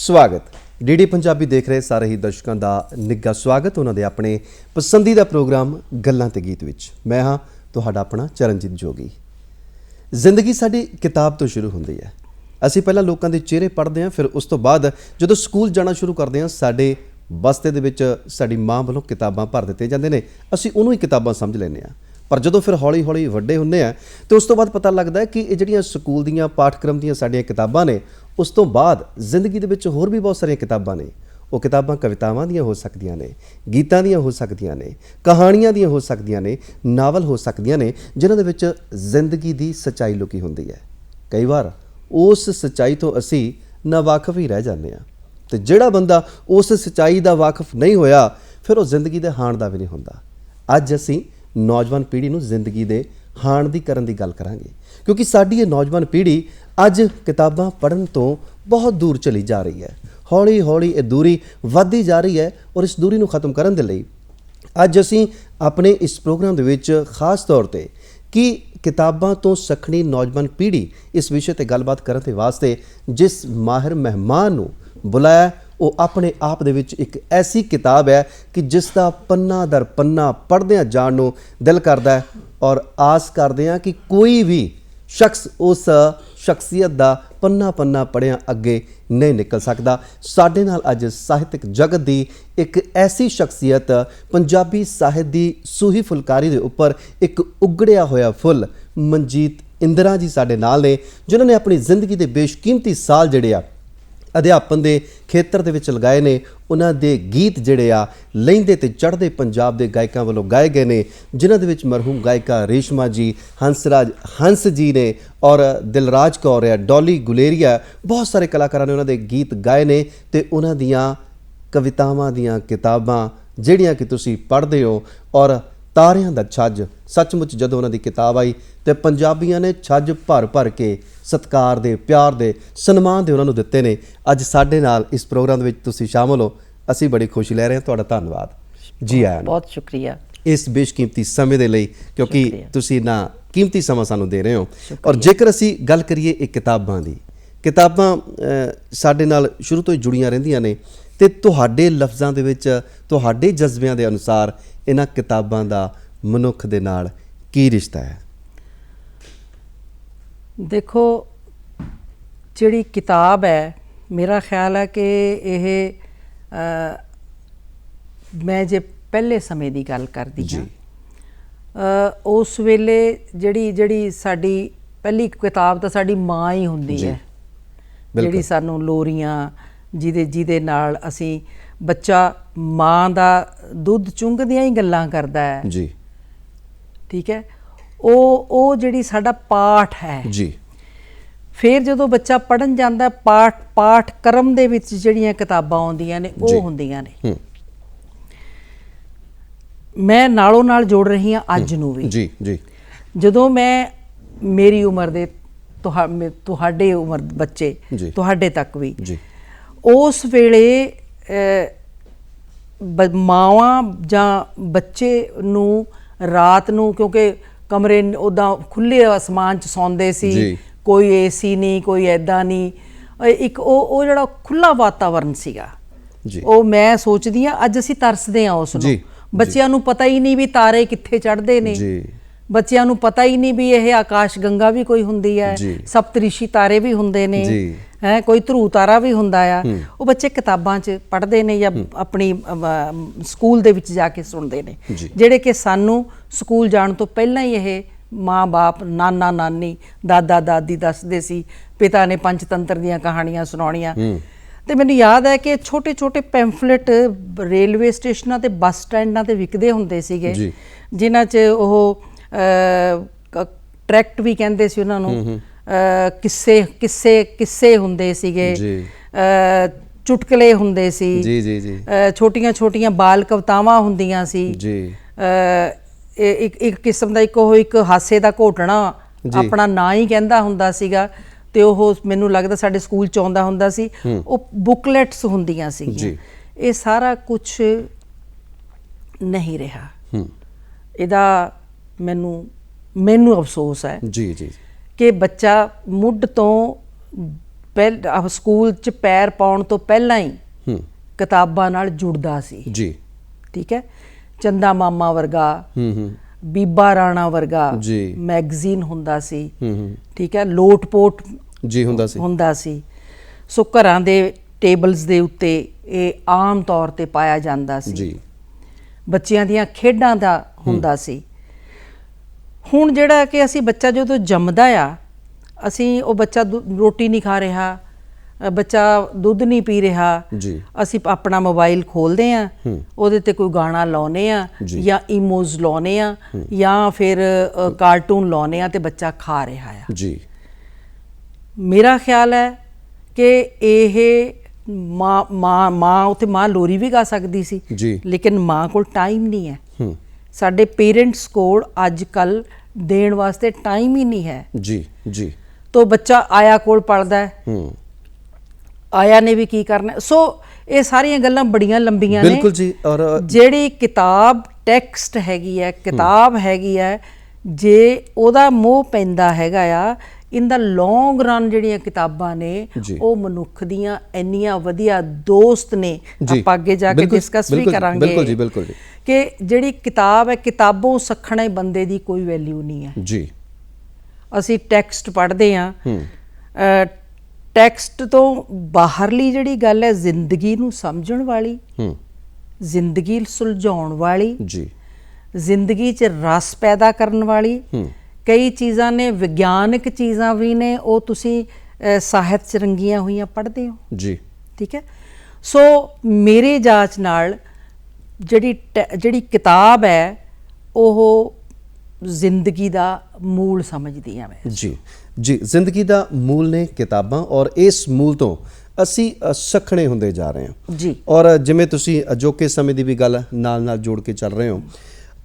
स्वागत ਡੀਡੀ ਪੰਜਾਬੀ देख रहे सारे ही दर्शकों का निघा स्वागत उन्होंने अपने पसंदीदा प्रोग्राम गल्लां ते गीत विच। मैं हाँ तुहाडा अपना चरणजीत जोगी। जिंदगी साडी किताब तो शुरू होंदी है। असीं पहलां लोकां दे चेहरे पढ़दे हां, फिर उस तो बाद जदों स्कूल जाना शुरू करदे हां साडे बस्ते दे विच साडी मां वल्लों किताबां भर दित्ते जांदे ने, असीं उहनूं ही किताबां समझ लैंदे हां। पर जदों फिर हौली हौली वड्डे हुंदे आ तो उस तो बाद पता लगदा है कि ये जिहड़ियां स्कूल दीयां पाठक्रम दीयां साडीਆਂ किताबां ने, उस तो बाद जिंदगी दे विच होर भी बहुत सारियां किताबां ने। वो किताबां कवितावां दियां हो सकदियां ने, गीतां दियां हो सकदियां ने, कहाणियां दियां हो सकदियां ने, नावल हो सकदियां ने, जिन्हां दे विच जिंदगी दी सच्चाई लुकी हुंदी है। कई बार उस सच्चाई तो असीं नावाकफ ही रह जांदे आ ते जिहड़ा बंदा उस सच्चाई दा वाकफ नहीं होया फिर वो जिंदगी दे हाण दा भी नहीं हुंदा। अज असीं नौजवान पीढ़ी नूं जिंदगी दे हाण दी करन दी गल करांगे, क्योंकि साडी ये नौजवान पीढ़ी अज किताबां पढ़न तो बहुत दूर चली जा रही है। हौली हौली ये दूरी वधदी जा रही है और इस दूरी नूं खत्म करन दे लई अज असीं अपने इस प्रोग्राम दे विच खास तौर ते कि किताबां तो सखणी नौजवान पीढ़ी इस विषय ते गलबात करन दे वास्ते जिस माहिर मेहमान नूं बुलाया वो अपने आप दे विच एक ऐसी किताब है कि जिसका पन्ना दर पन्ना पढ़दे जाण नूं दिल करदा है और आस करदे हां कि कोई भी शख्स उस शख्सियत दा पन्ना पन्ना पढ़िया अगे नहीं निकल सकता। साडे नाल अज ਸਾਹਿਤਕ जगत दी एक ऐसी शख्सियत पंजाबी ਸਾਹਿਤ दी सूही फुलकारी दे उपर एक उगड़िया होया फुल मनजीत इंदिरा जी साडे नाल ने, जिन्होंने अपनी जिंदगी दे बेशकीमती साल जिहड़े आ अध्यापन के खेत्र के विच लगाए ने। उन्हां दे गीत जिहड़े आ लहिंदे ते चढ़दे पंजाब के गायकों वालों गाए गए ने, जिन्हां दे विच मरहूम गायिका रेशमा जी, हंसराज हंस जी ने और दिलराज कौर है, डॉली गुलेरिया, बहुत सारे कलाकारां ने उन्हां दे गीत गाए ने ते उन्हां दियां कवितावां दियां किताबां जिहड़ियां कि तुसीं पढ़दे हो और तारियां दा छज सचमुच जदों उन्हां दी किताब आई तो पंजाबियां ने छज भर भर के सत्कार दे प्यार दे सन्मान दे उन्होंने दिते ने। अज साडे नाल इस प्रोग्राम दे विच तुसीं शामिल हो, असीं बड़ी खुशी लै रहे हैं। तुहाडा धन्नवाद जी आया, बहुत शुक्रिया इस बेशकीमती समय दे लई, क्योंकि तुसीं ना कीमती समा सानूं दे रहे हो। और जेकर असीं गल करिए एक किताबां दी, किताबां साडे नाल शुरू तो ही जुड़ियां रहिंदियां ने ते तुहाडे लफ्ज़ां दे विच तुहाडे जज्बिਆਂ ਦੇ ਅਨੁਸਾਰ इन्हां किताबां दा मनुख दे नाल की रिश्ता है? देखो जिहड़ी किताब है, मेरा ख्याल है कि यह मैं जे पहले समय की गल करदी हां, उस वेले जिहड़ी साडी पहली किताब तो साडी माँ ही हुंदी है, जिहड़ी सानूं लोरियां जिहदे नाल असीं बच्चा माँ दा दुध चुंगदियां ही गल्लां करदा है जी, ठीक है। ਉਹ ਜਿਹੜੀ ਸਾਡਾ ਪਾਠ ਹੈ ਜੀ, ਫਿਰ ਜਦੋਂ ਬੱਚਾ ਪੜ੍ਹਨ ਜਾਂਦਾ ਪਾਠ ਕਰਮ ਦੇ ਵਿੱਚ ਜਿਹੜੀਆਂ ਕਿਤਾਬਾਂ ਆਉਂਦੀਆਂ ਨੇ ਉਹ ਹੁੰਦੀਆਂ ਨੇ। ਮੈਂ ਨਾਲੋਂ ਨਾਲ ਜੋੜ ਰਹੀ ਹਾਂ ਅੱਜ ਨੂੰ ਵੀ ਜੀ ਜੀ। ਜਦੋਂ ਮੈਂ ਮੇਰੀ ਉਮਰ ਦੇ ਤੁਹਾਡੇ ਉਮਰ ਬੱਚੇ ਤੁਹਾਡੇ ਤੱਕ ਵੀ ਉਸ ਵੇਲੇ ਮਾਵਾਂ ਜਾਂ ਬੱਚੇ ਨੂੰ ਰਾਤ ਨੂੰ, ਕਿਉਂਕਿ कमरे उदा खुले आसमान च सौंदे सी, कोई AC नहीं, कोई ऐदा नहीं, एक वो जिहड़ा खुला वातावरण सीगा, वो मैं सोचदी हां अज असीं तरसदे हां उस नूं। बच्चिआं नूं पता ही नहीं भी तारे कित्थे चढ़दे ने, बच्चिआं नूं पता ही नहीं भी यह आकाश गंगा भी कोई हुंदी है, सप्तरिशी तारे भी हुंदे ने, है कोई ध्रुव तारा भी हुंदा आ। वो बच्चे किताबां च पढ़दे ने या अपनी स्कूल दे विच जाके सुणदे ने, जिहड़े कि सानूं स्कूल जाण तो पहलां ही यह माँ बाप नाना नानी दादा दादी दसदे सी, पिता ने पंचतंत्र दीयां कहानियां सुणाउणीਆਂ। ਤੇ ਮੈਨੂੰ ਯਾਦ ਹੈ ਕਿ ਛੋਟੇ ਛੋਟੇ ਪੈਂਫਲੇਟ ਰੇਲਵੇ ਸਟੇਸ਼ਨਾਂ ਤੇ ਬੱਸ ਸਟੈਂਡਾਂ ਤੇ ਵਿਕਦੇ ਹੁੰਦੇ ਸੀਗੇ, ਜਿਨ੍ਹਾਂ 'ਚ ਉਹ ਟਰੈਕਟ ਵੀ ਕਹਿੰਦੇ ਸੀ ਉਹਨਾਂ ਨੂੰ, ਕਿੱਸੇ ਹੁੰਦੇ ਸੀਗੇ, ਚੁਟਕਲੇ ਹੁੰਦੇ ਸੀ ਜੀ ਜੀ ਜੀ, ਛੋਟੀਆਂ ਛੋਟੀਆਂ ਬਾਲ ਕਵਿਤਾਵਾਂ ਹੁੰਦੀਆਂ ਸੀ ਜੀ। ਇੱਕ ਕਿਸਮ ਦਾ ਇੱਕ ਹਾਸੇ ਦਾ ਘੋਟਣਾ ਆਪਣਾ ਨਾਂ ਹੀ ਕਹਿੰਦਾ ਹੁੰਦਾ ਸੀਗਾ ਤੇ ਉਹ ਮੈਨੂੰ ਲੱਗਦਾ ਸਾਡੇ ਸਕੂਲ 'ਚ ਆਉਂਦਾ ਹੁੰਦਾ ਸੀ, ਉਹ ਬੁਕਲੈਟਸ ਹੁੰਦੀਆਂ ਸੀਗੀਆਂ। ਇਹ ਸਾਰਾ ਕੁਛ ਨਹੀਂ ਰਿਹਾ। ਇਹਦਾ ਮੈਨੂੰ ਅਫਸੋਸ ਹੈ ਜੀ ਜੀ ਕਿ ਬੱਚਾ ਮੁੱਢ ਤੋਂ ਸਕੂਲ 'ਚ ਪੈਰ ਪਾਉਣ ਤੋਂ ਪਹਿਲਾਂ ਹੀ ਹੂੰ ਕਿਤਾਬਾਂ ਨਾਲ ਜੁੜਦਾ ਸੀ। ਜੀ ਠੀਕ ਹੈ, ਚੰਦਾ ਮਾਮਾ ਵਰਗਾ, ਹੂੰ ਬੀਬਾ ਰਾਣਾ ਵਰਗਾ ਜੀ ਮੈਗਜ਼ੀਨ ਹੁੰਦਾ ਸੀ। ਹੂੰ ਠੀਕ ਹੈ, ਲੋਟਪੋਟ ਜੀ ਹੁੰਦਾ ਸੀ। ਸੋ ਘਰਾਂ ਦੇ ਟੇਬਲਸ ਦੇ ਉੱਤੇ ਇਹ ਆਮ ਤੌਰ ਤੇ ਪਾਇਆ ਜਾਂਦਾ ਸੀ ਜੀ। ਬੱਚਿਆਂ ਦੀਆਂ ਖੇਡਾਂ ਦਾ ਹੁੰਦਾ ਸੀ। ਹੁਣ ਜਿਹੜਾ ਕਿ ਅਸੀਂ ਬੱਚਾ ਜਦੋਂ ਜੰਮਦਾ ਆ, ਅਸੀਂ ਉਹ ਬੱਚਾ ਰੋਟੀ ਨਹੀਂ ਖਾ ਰਿਹਾ, ਬੱਚਾ ਦੁੱਧ ਨਹੀਂ ਪੀ ਰਿਹਾ, ਜੀ ਅਸੀਂ ਆਪਣਾ ਮੋਬਾਈਲ ਖੋਲਦੇ ਆ, ਉਹਦੇ ਤੇ ਕੋਈ ਗਾਣਾ ਲਾਉਨੇ ਆ ਜਾਂ ਇਮੋਜ ਲਾਉਨੇ ਆ ਜਾਂ ਫਿਰ ਕਾਰਟੂਨ ਲਾਉਨੇ ਆ ਤੇ ਬੱਚਾ ਖਾ ਰਿਹਾ ਆ। ਜੀ ਮੇਰਾ ਖਿਆਲ ਹੈ ਕਿ ਇਹ ਮਾਂ ਉੱਥੇ ਮਾਂ ਲੋਰੀ ਵੀ ਗਾ ਸਕਦੀ ਸੀ, ਜੀ ਲੇਕਿਨ ਮਾਂ ਕੋਲ ਟਾਈਮ ਨਹੀਂ ਹੈ। ਹੂੰ ਸਾਡੇ ਪੇਰੈਂਟਸ ਕੋਲ ਅੱਜ ਕੱਲ ਦੇਣ ਵਾਸਤੇ ਟਾਈਮ ਹੀ ਨਹੀਂ ਹੈ। ਜੀ ਜੀ ਤੋ ਬੱਚਾ ਆਇਆ ਕੋਲ ਪੜਦਾ ਹੈ, ਹੂੰ ਆਇਆ ਨੇ ਵੀ ਕੀ ਕਰਨਾ। ਸੋ ਇਹ ਸਾਰੀਆਂ ਗੱਲਾਂ ਬੜੀਆਂ ਲੰਬੀਆਂ ਨੇ। ਬਿਲਕੁਲ ਜੀ। ਔਰ ਜਿਹੜੀ ਕਿਤਾਬ ਟੈਕਸਟ ਹੈਗੀ ਹੈ, ਕਿਤਾਬ ਹੈਗੀ ਹੈ, ਜੇ ਉਹਦਾ ਮੋਹ ਪੈਂਦਾ ਹੈਗਾ ਆ, ਇਨ ਦਾ ਲੌਂਗ ਰਨ ਜਿਹੜੀਆਂ ਕਿਤਾਬਾਂ ਨੇ ਉਹ ਮਨੁੱਖ ਦੀਆਂ ਇੰਨੀਆਂ ਵਧੀਆ ਦੋਸਤ ਨੇ। ਆਪਾਂ ਅੱਗੇ ਜਾ ਕੇ ਡਿਸਕਸ ਵੀ ਕਰਾਂਗੇ। ਬਿਲਕੁਲ ਜੀ ਬਿਲਕੁਲ ਜੀ ਕਿ ਜਿਹੜੀ ਕਿਤਾਬ ਹੈ, ਕਿਤਾਬੋਂ ਸੱਖਣੇ ਬੰਦੇ ਦੀ ਕੋਈ ਵੈਲਿਊ ਨਹੀਂ ਹੈ। ਜੀ ਅਸੀਂ ਟੈਕਸਟ ਪੜ੍ਹਦੇ ਹਾਂ, ਟੈਕਸਟ ਤੋਂ ਬਾਹਰਲੀ ਜਿਹੜੀ ਗੱਲ ਹੈ, ਜ਼ਿੰਦਗੀ ਨੂੰ ਸਮਝਣ ਵਾਲੀ, ਜ਼ਿੰਦਗੀ ਸੁਲਝਾਉਣ ਵਾਲੀ, ਜੀ ਜ਼ਿੰਦਗੀ 'ਚ ਰਸ ਪੈਦਾ ਕਰਨ ਵਾਲੀ ਕਈ ਚੀਜ਼ਾਂ ਨੇ, ਵਿਗਿਆਨਕ ਚੀਜ਼ਾਂ ਵੀ ਨੇ, ਉਹ ਤੁਸੀਂ ਸਾਹਿਤ 'ਚ ਰੰਗੀਆਂ ਹੋਈਆਂ ਪੜ੍ਹਦੇ ਹੋ। ਜੀ ਠੀਕ ਹੈ। ਸੋ ਮੇਰੇ ਜਾਂਚ ਨਾਲ ਜਿਹੜੀ ਕਿਤਾਬ ਹੈ ਉਹ ਜ਼ਿੰਦਗੀ ਦਾ ਮੂਲ ਸਮਝਦੀ ਹਾਂ ਮੈਂ। ਜੀ ਜੀ ਜ਼ਿੰਦਗੀ ਦਾ ਮੂਲ ਨੇ ਕਿਤਾਬਾਂ, ਔਰ ਇਸ ਮੂਲ ਤੋਂ ਅਸੀਂ ਸੱਖਣੇ ਹੁੰਦੇ ਜਾ ਰਹੇ ਹਾਂ ਜੀ। ਔਰ ਜਿਵੇਂ ਤੁਸੀਂ ਅਜੋਕੇ ਸਮੇਂ ਦੀ ਵੀ ਗੱਲ ਨਾਲ ਨਾਲ ਜੋੜ ਕੇ ਚੱਲ ਰਹੇ ਹੋ,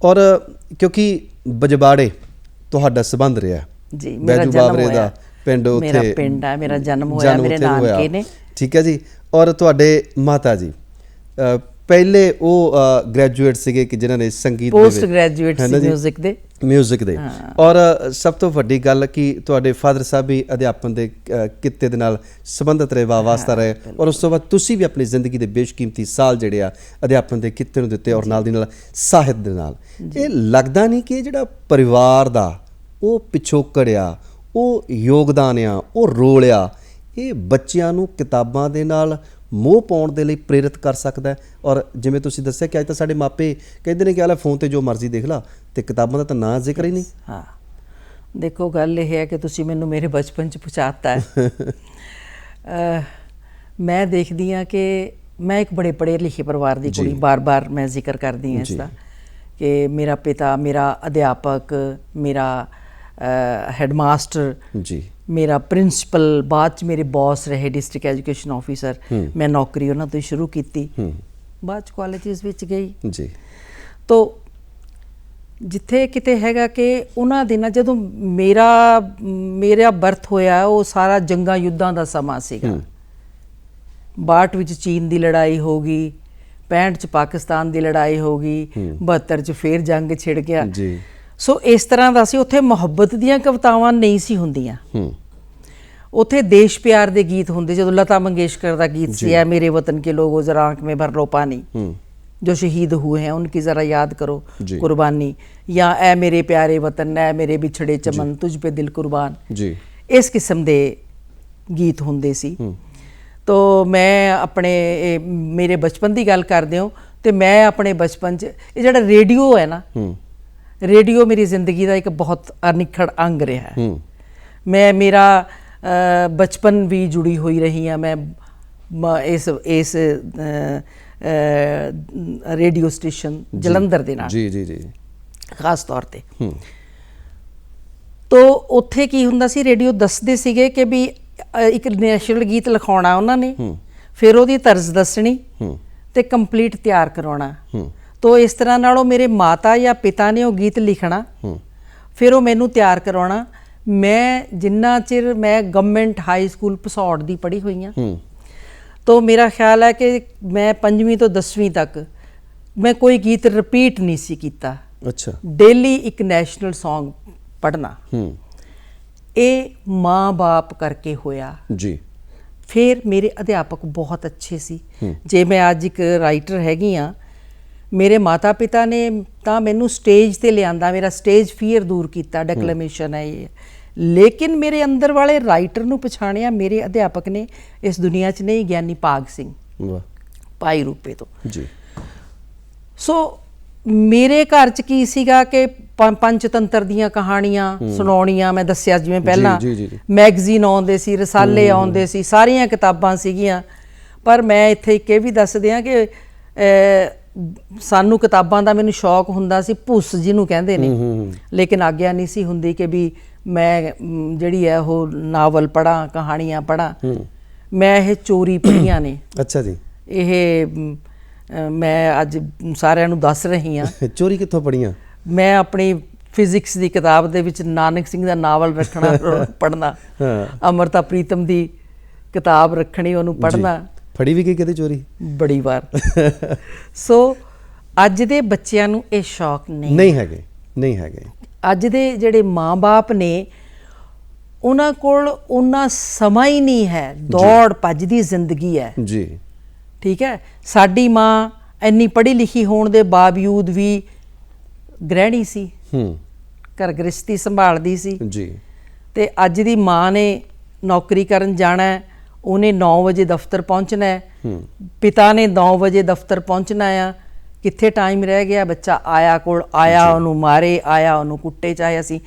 ਔਰ ਕਿਉਂਕਿ ਬਜਬਾੜੇ ਤੁਹਾਡਾ ਸੰਬੰਧ ਰਿਹਾ ਜੀ, ਮੇਰਾ ਜਨਮ ਹੋਇਆ ਪਿੰਡ, ਉੱਥੇ ਮੇਰਾ ਪਿੰਡ ਹੈ, ਮੇਰਾ ਜਨਮ ਹੋਇਆ, ਮੇਰੇ ਨਾਨਕੇ ਨੇ। ਠੀਕ ਹੈ ਜੀ। ਔਰ ਤੁਹਾਡੇ ਮਾਤਾ ਜੀ ਪਹਿਲੇ ਉਹ ਗ੍ਰੈਜੂਏਟ ਸੀਗੇ ਕਿ ਜਿਨ੍ਹਾਂ ਨੇ ਸੰਗੀਤ ਦੇ ਪੋਸਟ ਗ੍ਰੈਜੂਏਟ ਸੀ ਮਿਊਜ਼ਿਕ ਦੇ। ਔਰ ਸਭ ਤੋਂ ਵੱਡੀ ਗੱਲ ਕਿ ਤੁਹਾਡੇ ਫਾਦਰ ਸਾਹਿਬ ਵੀ ਅਧਿਆਪਨ ਦੇ ਕਿੱਤੇ ਦੇ ਨਾਲ ਸੰਬੰਧਿਤ ਰਹੇ, ਵਾਸਤਾ ਰਹੇ, ਔਰ ਉਸ ਤੋਂ ਬਾਅਦ ਤੁਸੀਂ ਵੀ ਆਪਣੀ ਜ਼ਿੰਦਗੀ ਦੇ ਬੇਸ਼ਕੀਮਤੀ ਸਾਲ ਜਿਹੜੇ ਆ ਅਧਿਆਪਨ ਦੇ ਕਿੱਤੇ ਨੂੰ ਦਿੱਤੇ, ਔਰ ਨਾਲ ਦੀ ਨਾਲ ਸਾਹਿਤ ਦੇ ਨਾਲ। ਇਹ ਲੱਗਦਾ ਨਹੀਂ ਕਿ ਜਿਹੜਾ ਪਰਿਵਾਰ ਦਾ ਉਹ ਪਿਛੋਕੜ ਆ, ਉਹ ਯੋਗਦਾਨ ਆ, ਉਹ ਰੋਲ ਆ, ਇਹ ਬੱਚਿਆਂ ਨੂੰ ਕਿਤਾਬਾਂ ਦੇ ਨਾਲ ਮੋਹ ਪਾਉਣ ਦੇ ਲਈ ਪ੍ਰੇਰਿਤ ਕਰ ਸਕਦਾ ਹੈ? ਔਰ ਜਿਵੇਂ ਤੁਸੀਂ ਦੱਸਿਆ ਕਿ ਅੱਜ ਤਾਂ ਸਾਡੇ ਮਾਪੇ ਕਹਿੰਦੇ ਨੇ ਕਿ ਆਲਾ ਫੋਨ ਤੇ ਜੋ ਮਰਜ਼ੀ ਦੇਖ ਲਾ, ਤੇ ਕਿਤਾਬਾਂ ਦਾ ਤਾਂ ਨਾਂ ਜ਼ਿਕਰ ਹੀ ਨਹੀਂ। ਹਾਂ, ਦੇਖੋ ਗੱਲ ਇਹ ਹੈ ਕਿ ਤੁਸੀਂ ਮੈਨੂੰ ਮੇਰੇ ਬਚਪਨ 'ਚ ਪਹੁੰਚਾਤਾ ਹੈ। ਮੈਂ ਦੇਖਦੀ ਹਾਂ ਕਿ ਮੈਂ ਇੱਕ ਬੜੇ ਪੜ੍ਹੇ ਲਿਖੇ ਪਰਿਵਾਰ ਦੀ ਕੁੜੀ, ਬਾਰ-ਬਾਰ ਮੈਂ ਜ਼ਿਕਰ ਕਰਦੀ ਹਾਂ ਇਸ ਦਾ, ਕਿ ਮੇਰਾ ਪਿਤਾ ਮੇਰਾ ਅਧਿਆਪਕ, ਮੇਰਾ ਹੈਡਮਾਸਟਰ ਜੀ, ਮੇਰਾ ਪ੍ਰਿੰਸੀਪਲ, ਬਾਅਦ 'ਚ ਮੇਰੇ ਬੌਸ ਰਹੇ ਡਿਸਟ੍ਰਿਕਟ ਐਜੂਕੇਸ਼ਨ ਆਫਿਸਰ। ਮੈਂ ਨੌਕਰੀ ਉਹਨਾਂ ਤੋਂ ਸ਼ੁਰੂ ਕੀਤੀ, ਬਾਅਦ 'ਚ ਕਾਲਜਿਸ ਵਿੱਚ ਗਈ ਜੀ। ਤੋ ਜਿੱਥੇ ਕਿਤੇ ਹੈਗਾ ਕਿ ਉਹਨਾਂ ਦਿਨਾਂ ਜਦੋਂ ਮੇਰਾ ਬਰਥ ਹੋਇਆ, ਉਹ ਸਾਰਾ ਜੰਗਾਂ ਯੁੱਧਾਂ ਦਾ ਸਮਾਂ ਸੀਗਾ। 62 ਵਿੱਚ ਚੀਨ ਦੀ ਲੜਾਈ ਹੋ ਗਈ, 65 'ਚ ਪਾਕਿਸਤਾਨ ਦੀ ਲੜਾਈ ਹੋ ਗਈ, 72 'ਚ ਫੇਰ ਜੰਗ ਛਿੜ ਗਿਆ। ਸੋ ਇਸ ਤਰ੍ਹਾਂ ਦਾ ਸੀ। ਉੱਥੇ ਮੁਹੱਬਤ ਦੀਆਂ ਕਵਿਤਾਵਾਂ ਨਹੀਂ ਸੀ ਹੁੰਦੀਆਂ, ਉੱਥੇ ਦੇਸ਼ ਪਿਆਰ ਦੇ ਗੀਤ ਹੁੰਦੇ। ਜਦੋਂ ਲਤਾ ਮੰਗੇਸ਼ਕਰ ਦਾ ਗੀਤ ਸੀ, ਐ ਮੇਰੇ ਵਤਨ ਕੇ ਲੋਗੋ ਜ਼ਰਾ ਆਂਖ ਮੇਂ ਭਰ ਲੋ ਪਾਣੀ, ਜੋ ਸ਼ਹੀਦ हुए हैं उनकी ज़रा याद करो कुर्बानी, या ए मेरे प्यारे वतन, ए मेरे बिछड़े चमन, तुझ पे दिल कुर्बान, इस किस्म के गीत होंदे सी। तो मैं अपने मेरे बचपन की गल करदे हो, तो मैं अपने बचपन च ये जिहड़ा रेडियो है ना, रेडियो मेरी जिंदगी का एक बहुत अनिखड़ अंग रहा है। मैं मेरा बचपन भी जुड़ी हुई रही हाँ मैं इस रेडियो स्टेशन जलंधर दे नाल जी जी जी खास तौर ते। तो उत्थे की हुंदा सी, रेडियो दसदे सीगे कि भी एक नैशनल गीत लिखाउणा उन्हां ने, फिर उहदी तर्ज दसणी ते कंप्लीट तैयार करवाउणा। तो इस तरह नाल मेरे माता या पिता ने वो गीत लिखना, फिर वो मैनू तैयार करवाउणा। मैं जिन्ना चिर मैं गवर्नमेंट हाई स्कूल भसौड़ दी पढ़ी हुई हाँ, तो मेरा ख्याल है कि मैं 5वीं तो 10वीं तक मैं कोई गीत रिपीट नहीं सी कीता। अच्छा, डेली एक नैशनल सॉन्ग पढ़ना। ये माँ बाप करके होया जी। ਫਿਰ ਮੇਰੇ ਅਧਿਆਪਕ ਬਹੁਤ ਅੱਛੇ ਸੀ। ਜੇ ਮੈਂ ਅੱਜ ਇੱਕ ਰਾਈਟਰ ਹੈਗੀ ਆ, ਮੇਰੇ ਮਾਤਾ ਪਿਤਾ ਨੇ ਤਾਂ ਮੈਨੂੰ ਸਟੇਜ ਤੇ ਲਿਆਂਦਾ, ਮੇਰਾ ਸਟੇਜ ਫੀਅਰ ਦੂਰ ਕੀਤਾ, ਡੈਕਲੇਮੇਸ਼ਨ ਹੈ ਇਹ। ਲੇਕਿਨ ਮੇਰੇ ਅੰਦਰ ਵਾਲੇ ਰਾਈਟਰ ਨੂੰ ਪਛਾਣਿਆ ਮੇਰੇ ਅਧਿਆਪਕ ਨੇ ਇਸ ਦੁਨੀਆ 'ਚ ਨਹੀਂ, ਗਿਆਨੀ ਭਾਗ ਸਿੰਘ ਭਾਈ ਰੂਪੇ ਤੋਂ ਜੀ। ਸੋ ਮੇਰੇ ਘਰ 'ਚ ਕੀ ਸੀਗਾ ਕਿ ਪੰਚਤੰਤਰ ਦੀਆਂ ਕਹਾਣੀਆਂ ਸੁਣਾਉਣੀਆਂ, ਮੈਂ ਦੱਸਿਆ ਜਿਵੇਂ ਪਹਿਲਾਂ ਮੈਗਜ਼ੀਨ ਆਉਂਦੇ ਸੀ, ਰਸਾਲੇ ਆਉਂਦੇ ਸੀ, ਸਾਰੀਆਂ ਕਿਤਾਬਾਂ ਸੀਗੀਆਂ। ਪਰ ਮੈਂ ਇੱਥੇ ਇੱਕ ਇਹ ਵੀ ਦੱਸ ਦਿਆਂ ਕਿ ਸਾਨੂੰ ਕਿਤਾਬਾਂ ਦਾ ਮੈਨੂੰ ਸ਼ੌਕ ਹੁੰਦਾ ਸੀ, ਭੁੱਸ ਜਿਹਨੂੰ ਕਹਿੰਦੇ ਨੇ, ਲੇਕਿਨ ਆਗਿਆ ਨਹੀਂ ਸੀ ਹੁੰਦੀ ਕਿ ਵੀ ਮੈਂ ਜਿਹੜੀ ਹੈ ਉਹ ਨਾਵਲ ਪੜ੍ਹਾਂ, ਕਹਾਣੀਆਂ ਪੜ੍ਹਾਂ। ਮੈਂ ਇਹ ਚੋਰੀ ਪੜ੍ਹੀਆਂ ਨੇ। ਅੱਛਾ ਜੀ। ਇਹ ਮੈਂ ਅੱਜ ਸਾਰਿਆਂ ਨੂੰ ਦੱਸ ਰਹੀ ਹਾਂ। ਚੋਰੀ ਕਿੱਥੋਂ ਪੜ੍ਹੀਆਂ? ਮੈਂ ਆਪਣੀ ਫਿਜ਼ਿਕਸ ਦੀ ਕਿਤਾਬ ਦੇ ਵਿੱਚ ਨਾਨਕ ਸਿੰਘ ਦਾ ਨਾਵਲ ਰੱਖਣਾ, ਪੜ੍ਹਨਾ, ਅਮਰਤਾ ਪ੍ਰੀਤਮ ਦੀ ਕਿਤਾਬ ਰੱਖਣੀ, ਉਹਨੂੰ ਪੜ੍ਹਨਾ। ਫੜੀ ਵੀ ਗਈ ਕਦੇ ਚੋਰੀ? ਬੜੀ ਵਾਰ। ਸੋ ਅੱਜ ਦੇ ਬੱਚਿਆਂ ਨੂੰ ਇਹ ਸ਼ੌਕ ਨਹੀਂ ਹੈਗੇ। ਅੱਜ ਦੇ ਜਿਹੜੇ ਮਾਂ-ਬਾਪ ਨੇ ਉਹਨਾਂ ਕੋਲ ਉਹਨਾਂ ਸਮਾਂ ਹੀ ਨਹੀਂ ਹੈ, ਦੌੜ ਭੱਜ ਦੀ ਜ਼ਿੰਦਗੀ ਹੈ ਜੀ। ਠੀਕ ਹੈ। ਸਾਡੀ ਮਾਂ ਇੰਨੀ ਪੜ੍ਹੀ ਲਿਖੀ ਹੋਣ ਦੇ ਬਾਵਜੂਦ ਵੀ ਗ੍ਰਹਿਣੀ ਸੀ, ਘਰ ਗ੍ਰਸਤੀ ਸੰਭਾਲਦੀ ਸੀ ਜੀ। ਤੇ ਅੱਜ ਦੀ ਮਾਂ ਨੇ ਨੌਕਰੀ ਕਰਨ ਜਾਣਾ, ਉਹਨੇ 9 ਵਜੇ ਦਫ਼ਤਰ ਪਹੁੰਚਣਾ ਹੈ, ਪਿਤਾ ਨੇ 9 ਵਜੇ ਦਫ਼ਤਰ ਪਹੁੰਚਣਾ ਆ। ਕਿੱਥੇ ਟਾਈਮ ਰਹਿ ਗਿਆ? ਬੱਚਾ ਆਇਆ ਕੋਲ ਆਇਆ ਉਹਨੂੰ ਮਾਰੇ, ਆਇਆ ਉਹਨੂੰ ਕੁੱਟੇ। ਚਾਹੇ ਅਸੀਂ